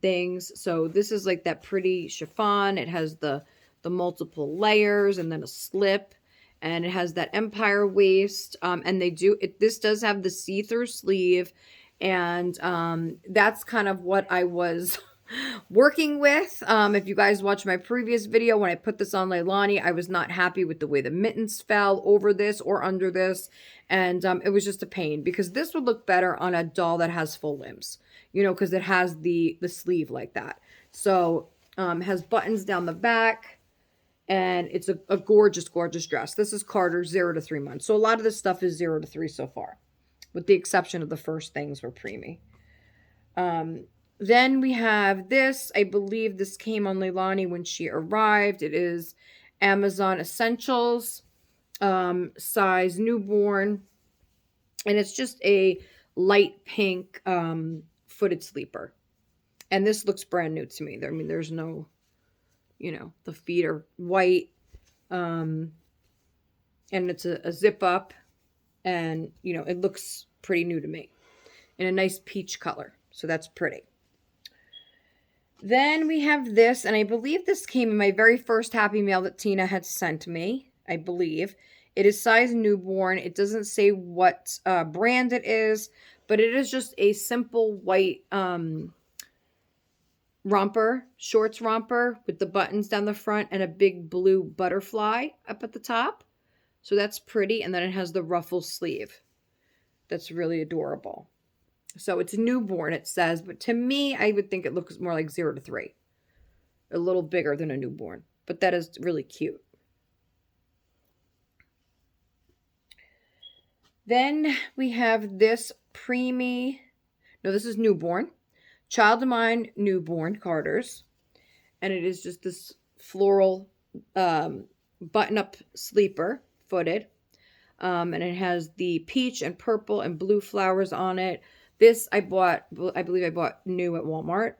things. So this is like that pretty chiffon. It has the multiple layers and then a slip, and it has that empire waist. And this does have the see-through sleeve, and that's kind of what I was working with. If you guys watched my previous video, when I put this on Leilani, I was not happy with the way the mittens fell over this or under this. And it was just a pain because this would look better on a doll that has full limbs, you know, because it has the sleeve like that. So has buttons down the back, and it's a gorgeous, gorgeous dress. This is Carter 0 to 3 months. So a lot of this stuff is 0 to 3 so far, with the exception of the first things were preemie. Then we have this. I believe this came on Leilani when she arrived. It is Amazon Essentials, size newborn. And it's just a light pink footed sleeper. And this looks brand new to me. I mean, there's no, you know, the feet are white. And it's a zip up. And, you know, it looks pretty new to me. In a nice peach color. So that's pretty. Then we have this, and I believe this came in my very first Happy Mail that Tina had sent me, I believe. It is size newborn. It doesn't say what brand it is, but it is just a simple white romper, shorts romper with the buttons down the front and a big blue butterfly up at the top. So that's pretty, and then it has the ruffle sleeve. That's really adorable. So it's newborn, it says, but to me, I would think it looks more like 0 to 3. A little bigger than a newborn, but that is really cute. Then we have this preemie. No, this is newborn. Child of Mine newborn Carter's. And it is just this floral button-up sleeper, footed. And it has the peach and purple and blue flowers on it. This I believe I bought new at Walmart.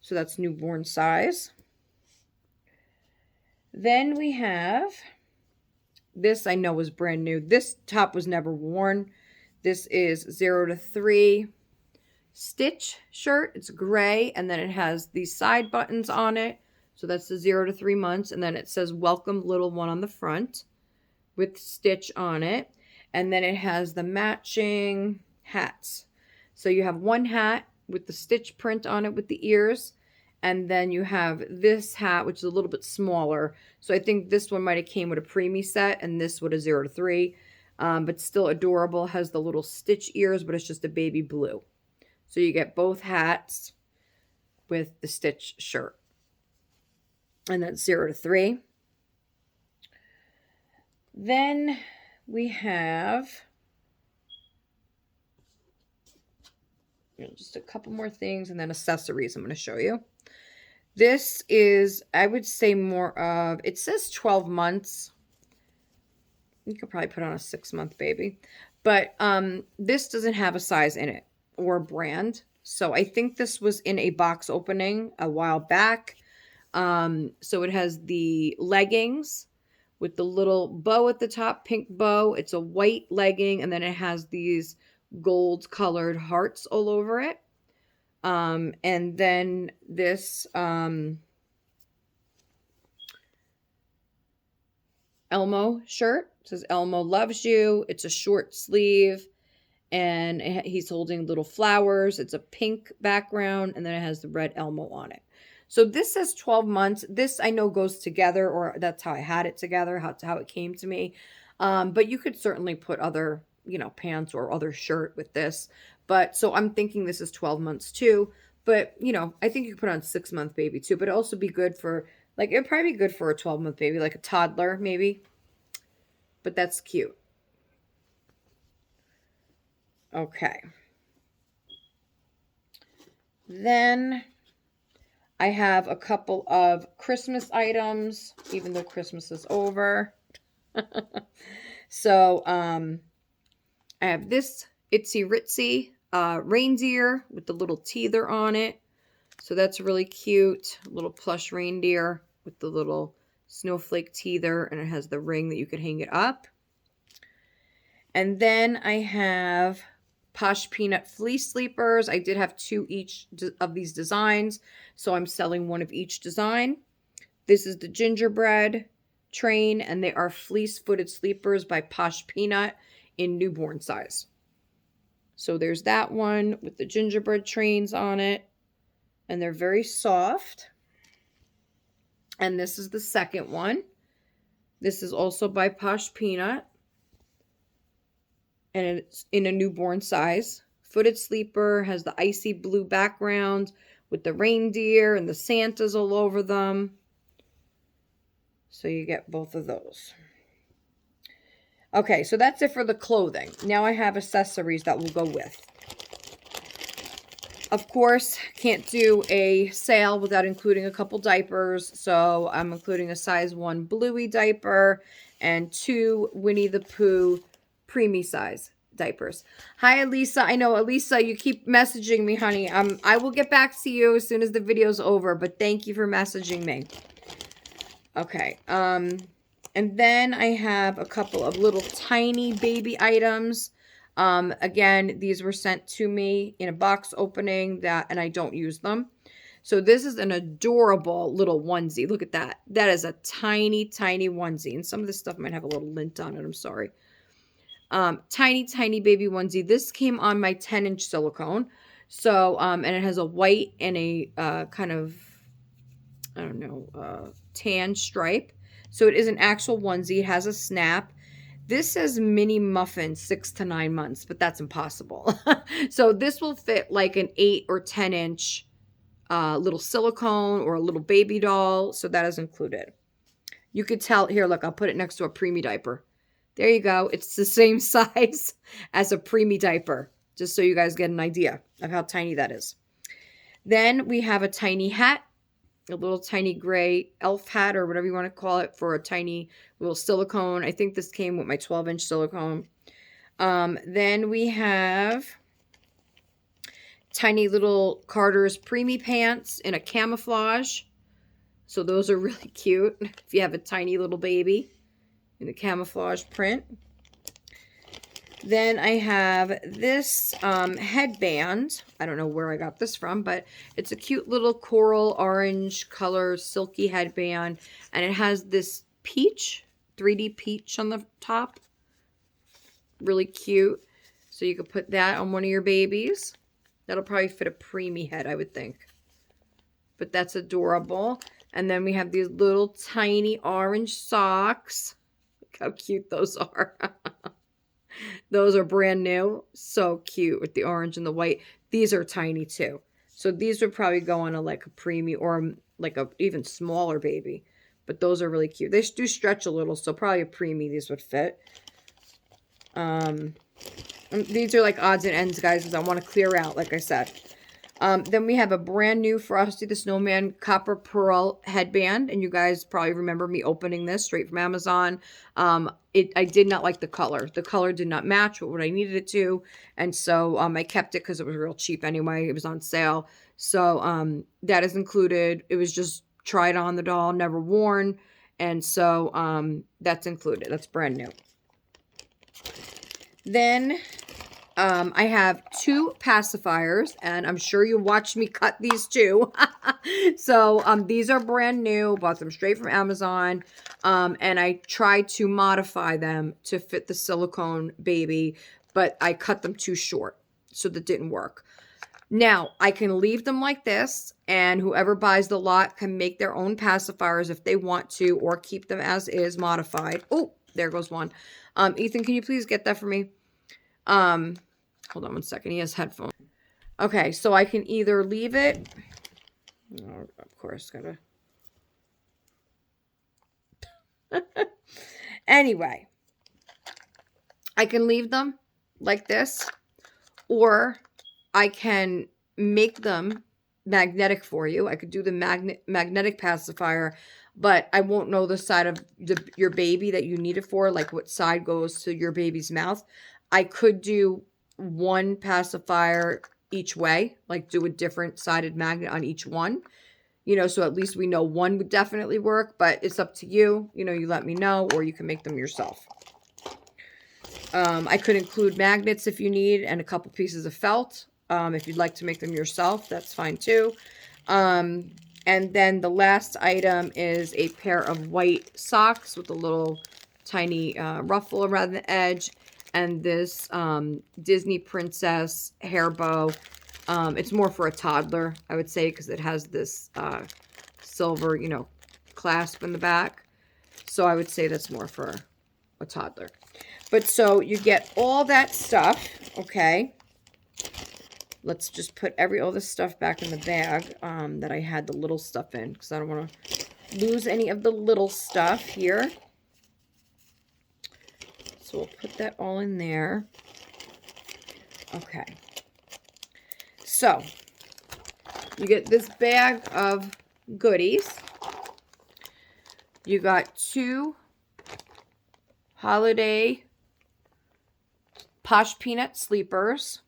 So that's newborn size. Then we have, this I know was brand new. This top was never worn. This is 0 to 3 stitch shirt. It's gray, and then it has these side buttons on it. So that's the 0 to 3 months. And then it says welcome little one on the front with stitch on it. And then it has the matching hats. So you have one hat with the stitch print on it with the ears. And then you have this hat, which is a little bit smaller. So I think this one might have came with a preemie set, and this would a 0 to 3. But still adorable. Has the little stitch ears, but it's just a baby blue. So you get both hats with the stitch shirt. And that's 0 to 3. Then we have just a couple more things and then accessories I'm going to show you. This is, I would say, more of, it says 12 months. You could probably put on a 6-month baby. But this doesn't have a size in it or a brand. So I think this was in a box opening a while back. So it has the leggings with the little bow at the top, pink bow. It's a white legging, and then it has these gold colored hearts all over it. And then this Elmo shirt. It says Elmo loves you. It's a short sleeve, and he's holding little flowers. It's a pink background, and then it has the red Elmo on it. So this says 12 months. This I know goes together, or that's how I had it together, how it came to me. But you could certainly put other, you know, pants or other shirt with this. But so I'm thinking this is 12 months too. But, you know, I think you could put on 6-month baby too. But it'd also be good for, like, it'd probably be good for a 12-month baby, like a toddler maybe. But that's cute. Okay. Then I have a couple of Christmas items, even though Christmas is over. So, I have this Itsy Ritsy reindeer with the little teether on it. So that's really cute. A little plush reindeer with the little snowflake teether, and it has the ring that you could hang it up. And then I have Posh Peanut Fleece Sleepers. I did have 2 each of these designs, so I'm selling 1 of each design. This is the gingerbread train, and they are fleece-footed sleepers by Posh Peanut in newborn size. So there's that one with the gingerbread trains on it, and they're very soft. And this is the second one. This is also by Posh Peanut, and it's in a newborn size. Footed sleeper, has the icy blue background with the reindeer and the Santas all over them. So you get both of those. Okay, so that's it for the clothing. Now I have accessories that will go with. Of course, can't do a sale without including a couple diapers. So I'm including a size 1 Bluey diaper and 2 Winnie the Pooh preemie size diapers. Hi, Elisa. I know, Elisa, you keep messaging me, honey. I will get back to you as soon as the video's over, but thank you for messaging me. Okay, and then I have a couple of little tiny baby items. Again, these were sent to me in a box opening and I don't use them. So this is an adorable little onesie. Look at that. That is a tiny, tiny onesie. And some of this stuff might have a little lint on it. I'm sorry. Tiny, tiny baby onesie. This came on my 10-inch silicone. So, and it has a white and a kind of, I don't know, tan stripe. So it is an actual onesie. It has a snap. This says mini muffin 6 to 9 months, but that's impossible. So this will fit like an 8 or 10-inch little silicone or a little baby doll. So that is included. You could tell, here, look, I'll put it next to a preemie diaper. There you go. It's the same size as a preemie diaper, just so you guys get an idea of how tiny that is. Then we have a tiny hat. A little tiny gray elf hat or whatever you want to call it for a tiny little silicone. I think this came with my 12-inch silicone. Then we have tiny little Carter's preemie pants in a camouflage. So those are really cute if you have a tiny little baby in the camouflage print. Then I have this headband. I don't know where I got this from, but it's a cute little coral orange color silky headband. And it has this peach, 3D peach on the top. Really cute. So you could put that on one of your babies. That'll probably fit a preemie head, I would think. But that's adorable. And then we have these little tiny orange socks. Look how cute those are. Those are brand new. So cute with the orange and the white. These are tiny too. So these would probably go on a like a preemie or like a even smaller baby. But those are really cute. They do stretch a little, so probably a preemie these would fit. These are like odds and ends, guys, because I want to clear out, like I said. Then we have a brand new Frosty the Snowman copper pearl headband. And you guys probably remember me opening this straight from Amazon. I did not like the color. The color did not match with what I needed it to. And so I kept it because it was real cheap anyway. It was on sale. So that is included. It was just tried on the doll, never worn. And so that's included. That's brand new. Then I have 2 pacifiers, and I'm sure you watched me cut these too. So these are brand new. Bought them straight from Amazon. And I tried to modify them to fit the silicone baby, but I cut them too short, so that didn't work. Now, I can leave them like this, and whoever buys the lot can make their own pacifiers if they want to, or keep them as is modified. Oh, there goes one. Ethan, can you please get that for me? Hold on one second. He has headphones. Okay, so I can either leave it. Oh, of course, gotta. Anyway, I can leave them like this, or I can make them magnetic for you. I could do the magnetic pacifier, but I won't know the side of your baby that you need it for, like what side goes to your baby's mouth. I could do one pacifier each way, like do a different sided magnet on each one, you know, so at least we know one would definitely work, but it's up to you. You know, you let me know, or you can make them yourself. I could include magnets if you need, and a couple pieces of felt. If you'd like to make them yourself, that's fine too. And then the last item is a pair of white socks with a little tiny ruffle around the edge, and this Disney princess hair bow. It's more for a toddler, I would say, because it has this silver, you know, clasp in the back. So I would say that's more for a toddler. But so you get all that stuff, okay? Let's just put all this stuff back in the bag that I had the little stuff in, because I don't want to lose any of the little stuff here. So we'll put that all in there. Okay. So you get this bag of goodies. You got 2 holiday Posh Peanut sleepers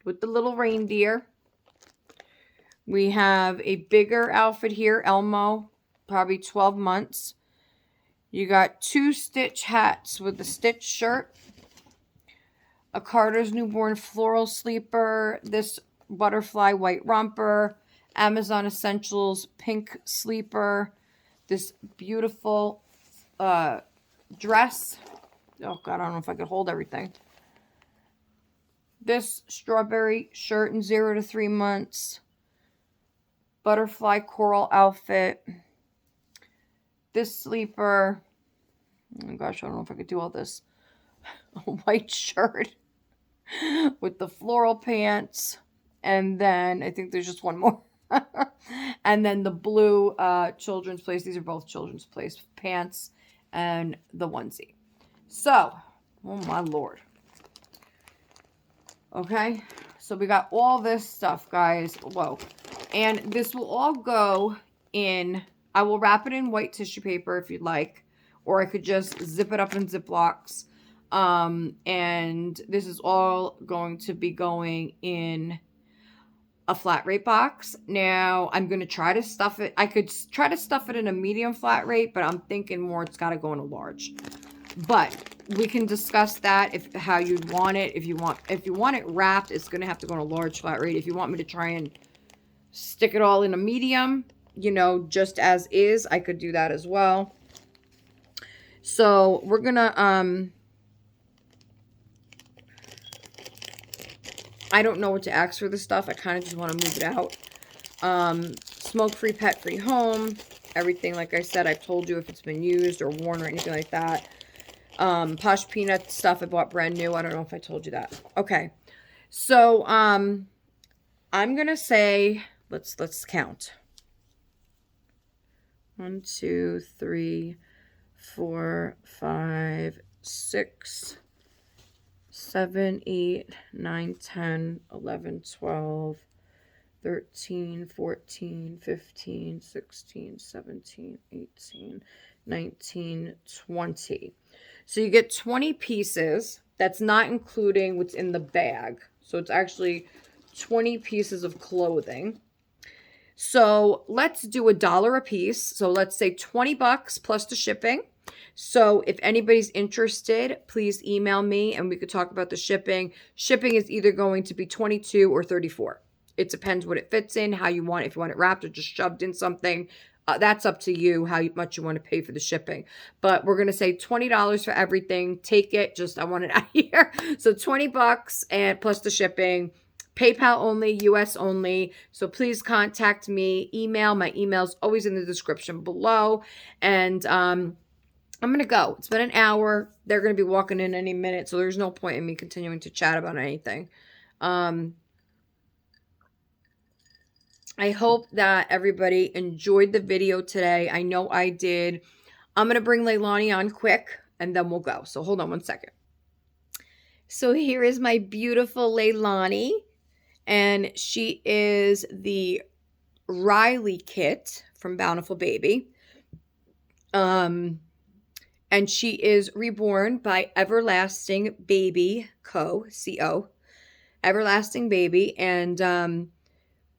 with the little reindeer. We have a bigger outfit here, Elmo, probably 12 months. You got 2 Stitch hats with a Stitch shirt, a Carter's newborn floral sleeper, this butterfly white romper, Amazon Essentials pink sleeper, this beautiful dress. Oh God, I don't know if I could hold everything. This strawberry shirt in 0 to 3 months. Butterfly coral outfit. This sleeper. Oh gosh, I don't know if I could do all this. A white shirt with the floral pants. And then I think there's just one more. And then the blue Children's Place. These are both Children's Place pants and the onesie. So, oh my Lord. Okay, so we got all this stuff, guys. Whoa. And this will all go in, I will wrap it in white tissue paper if you'd like, or I could just zip it up in Ziplocs. And this is all going to be going in a flat rate box. Now, I'm going to try to stuff it. I could try to stuff it in a medium flat rate, but I'm thinking more it's got to go in a large. But we can discuss that if how you'd want it. If you want it wrapped, it's going to have to go in a large flat rate. If you want me to try and stick it all in a medium, you know, just as is, I could do that as well. So we're going to, I don't know what to ask for this stuff. I kind of just want to move it out. Smoke-free, pet-free home. Everything, like I said, I've told you if it's been used or worn or anything like that. Posh Peanut stuff I bought brand new. I don't know if I told you that. Okay. So, I'm going to say, let's count. 1, 2, 3, 4, 5, 6, 7, 8, 9, 10, 11, 12, 13, 14, 15, 16, 17, 18, 19, 20. So you get 20 pieces. That's not including what's in the bag. So it's actually 20 pieces of clothing. So let's do $1 a piece. So let's say 20 bucks plus the shipping. So if anybody's interested, please email me and we could talk about the shipping. Shipping is either going to be 22 or 34. It depends what it fits in, how you want it. If you want it wrapped or just shoved in something, that's up to you, how much you want to pay for the shipping. But we're going to say $20 for everything. Take it. Just, I want it out of here. So 20 bucks and plus the shipping. PayPal only, US only. So please contact me. Email. My email's always in the description below. And I'm going to go. It's been an hour. They're going to be walking in any minute. So there's no point in me continuing to chat about anything. I hope that everybody enjoyed the video today. I know I did. I'm going to bring Leilani on quick and then we'll go. So hold on one second. So here is my beautiful Leilani. And she is the Riley kit from Bountiful Baby. And she is reborn by Everlasting Baby Co. Co. Everlasting Baby. And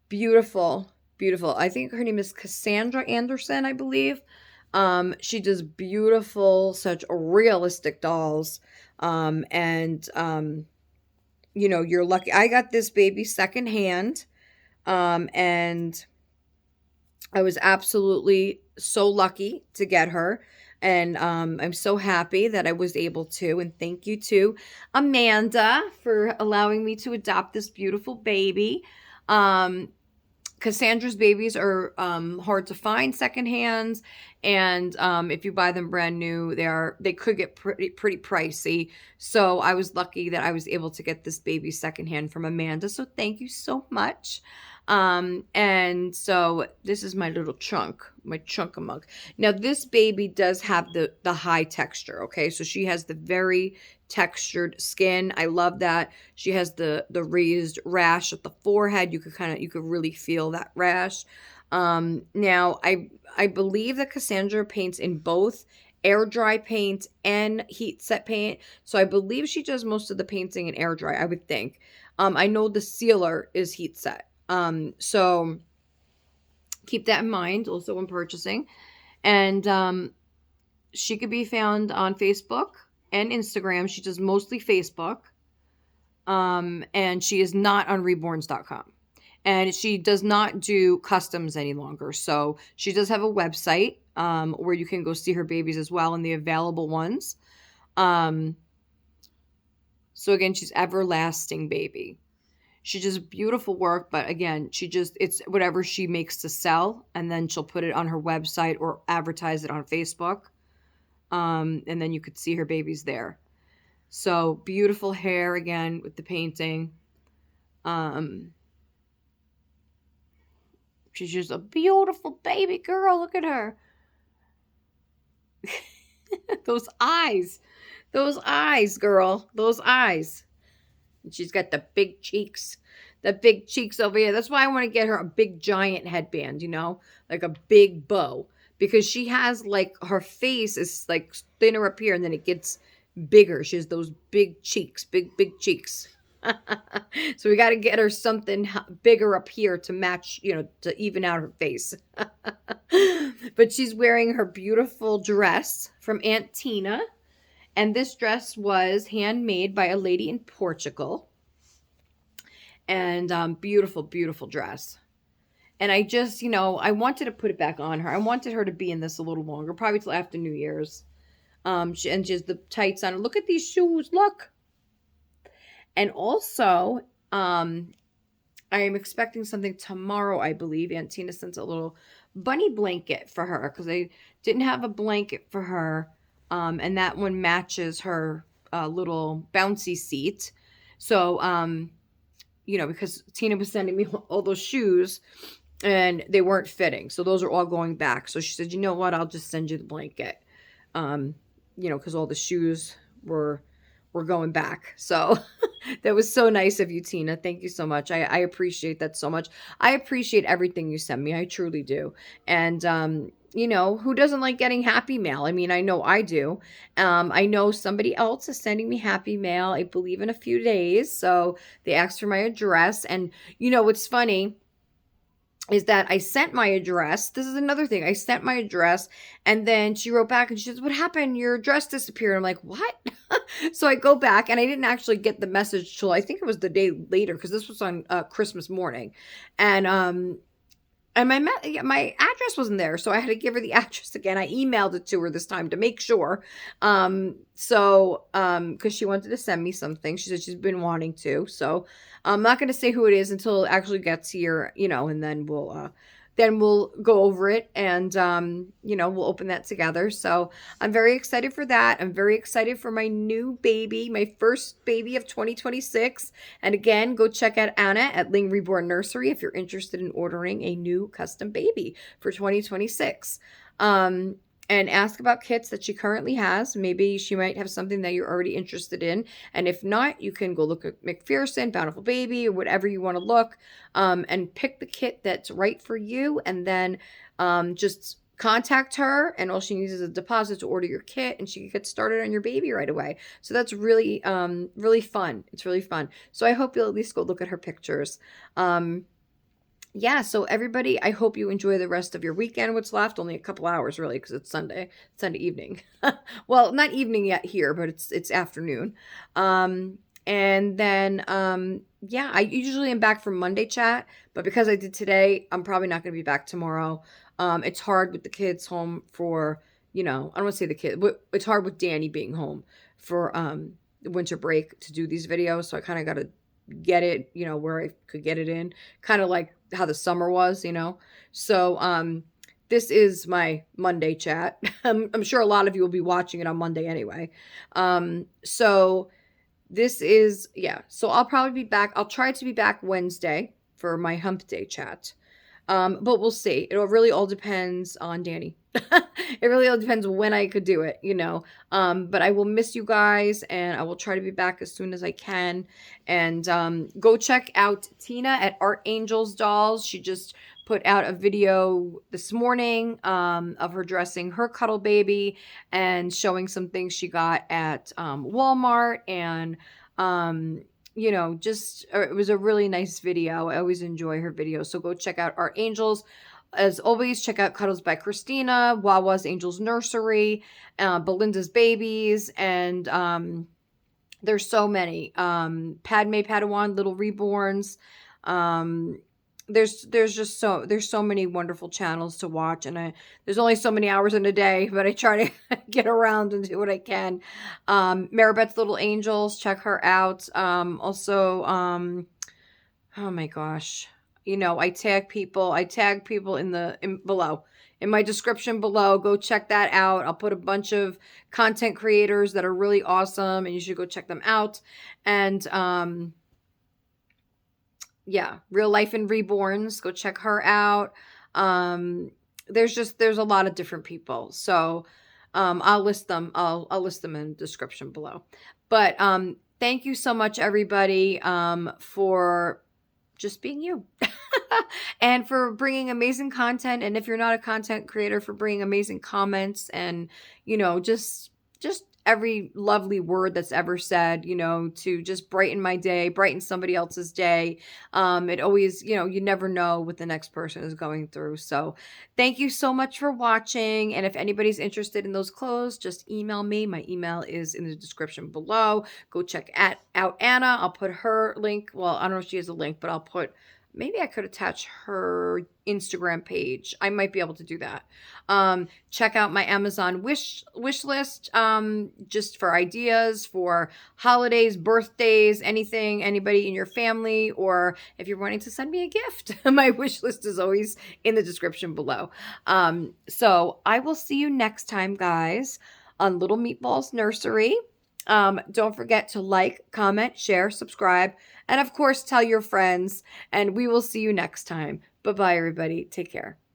beautiful, beautiful. I think her name is Cassandra Anderson, I believe. She does beautiful, such realistic dolls. And you're lucky. I got this baby secondhand. And I was absolutely so lucky to get her. And I'm so happy that I was able to. And thank you to Amanda for allowing me to adopt this beautiful baby. Cassandra's babies are hard to find secondhand, and if you buy them brand new, they could get pretty pricey. So I was lucky that I was able to get this baby secondhand from Amanda. So thank you so much. And so this is my little chunk, my chunk-a-munk. Now this baby does have the high texture. Okay, so she has the very textured skin. I love that. She has the raised rash at the forehead. You could really feel that rash. Now I believe that Cassandra paints in both air dry paint and heat set paint. So I believe she does most of the painting in air dry, I would think. I know the sealer is heat set. So keep that in mind also when purchasing. And she could be found on Facebook and Instagram. She does mostly Facebook. And she is not on reborns.com. And she does not do customs any longer. So she does have a website where you can go see her babies as well and the available ones. So again, she's Everlasting Baby. She does beautiful work, but again, it's whatever she makes to sell, and then she'll put it on her website or advertise it on Facebook. And then you could see her babies there. So beautiful hair again with the painting. She's just a beautiful baby girl. Look at her. Those eyes, girl, those eyes. And she's got the big cheeks over here. That's why I want to get her a big giant headband, like a big bow, because she has like her face is like thinner up here and then it gets bigger. She has those big cheeks, big cheeks. So we got to get her something bigger up here to match, to even out her face. But she's wearing her beautiful dress from Aunt Tina. And this dress was handmade by a lady in Portugal. And beautiful, beautiful dress. And I just, I wanted to put it back on her. I wanted her to be in this a little longer, probably till after New Year's. And she has the tights on. Look at these shoes. Look. And also, I am expecting something tomorrow, I believe. Aunt Tina sent a little bunny blanket for her because I didn't have a blanket for her. And that one matches her little bouncy seat. So, because Tina was sending me all those shoes and they weren't fitting. So those are all going back. So she said, you know what? I'll just send you the blanket. Because all the shoes were going back. So that was so nice of you, Tina. Thank you so much. I appreciate that so much. I appreciate everything you send me. I truly do. And, who doesn't like getting happy mail? I mean, I know I do. I know somebody else is sending me happy mail, I believe in a few days. So they asked for my address. And, what's funny is that I sent my address. This is another thing. I sent my address and then she wrote back and she says, what happened? Your address disappeared. I'm like, what? So I go back and I didn't actually get the message till I think it was the day later because this was on Christmas morning. And my address wasn't there. So I had to give her the address again. I emailed it to her this time to make sure. Because she wanted to send me something. She said she's been wanting to. So I'm not going to say who it is until it actually gets here, and then we'll go over it and, we'll open that together. So I'm very excited for that. I'm very excited for my new baby, my first baby of 2026. And again, go check out Anna at LHING Reborn Nursery if you're interested in ordering a new custom baby for 2026. And ask about kits that she currently has. Maybe she might have something that you're already interested in. And if not, you can go look at McPherson, Bountiful Baby, or whatever you want to look, and pick the kit that's right for you. And then just contact her, and all she needs is a deposit to order your kit, and she can get started on your baby right away. So that's really, really fun. It's really fun. So I hope you'll at least go look at her pictures. Yeah, so everybody, I hope you enjoy the rest of your weekend. What's left? Only a couple hours, really, because it's Sunday evening. Well, not evening yet here, but it's afternoon. And then, yeah, I usually am back from Monday chat, but because I did today, I'm probably not going to be back tomorrow. It's hard with the kids home for, I don't want to say the kid, but it's hard with Danny being home for the winter break to do these videos. So I kind of got to get it, where I could get it in, kind of like how the summer was, So, this is my Monday chat. I'm sure a lot of you will be watching it on Monday anyway. So this is, yeah. So I'll probably be back. I'll try to be back Wednesday for my hump day chat. But we'll see. It really all depends on Danny. It really all depends when I could do it, But I will miss you guys, and I will try to be back as soon as I can. And go check out Tina at Art Angels Dolls. She just put out a video this morning of her dressing her cuddle baby and showing some things she got at Walmart. And it was a really nice video. I always enjoy her videos. So go check out Art Angels. As always, check out Cuddles by Christina, Wawa's Angels Nursery, Belinda's Babies, and there's so many. Padme Padawan, Little Reborns. There's so many wonderful channels to watch, and there's only so many hours in a day, but I try to get around and do what I can. Maribeth's Little Angels, check her out. Also, oh my gosh, I tag people in below. In my description below, go check that out. I'll put a bunch of content creators that are really awesome, and you should go check them out. And yeah, Real Life in Reborns, go check her out. There's a lot of different people. So I'll list them. I'll list them in the description below. But thank you so much, everybody, for just being you. And for bringing amazing content. And if you're not a content creator, for bringing amazing comments and, just every lovely word that's ever said, to just brighten my day, brighten somebody else's day. It always, you never know what the next person is going through. So thank you so much for watching. And if anybody's interested in those clothes, just email me. My email is in the description below. Go check out Anna. I'll put her link. Well, I don't know if she has a link, but I'll put, maybe I could attach her Instagram page. I might be able to do that. Check out my Amazon wish list, just for ideas for holidays, birthdays, anything, anybody in your family, or if you're wanting to send me a gift. My wish list is always in the description below. So I will see you next time, guys, on Little Meatballs Nursery. Don't forget to like, comment, share, subscribe, and of course, tell your friends, and we will see you next time. Bye-bye, everybody. Take care.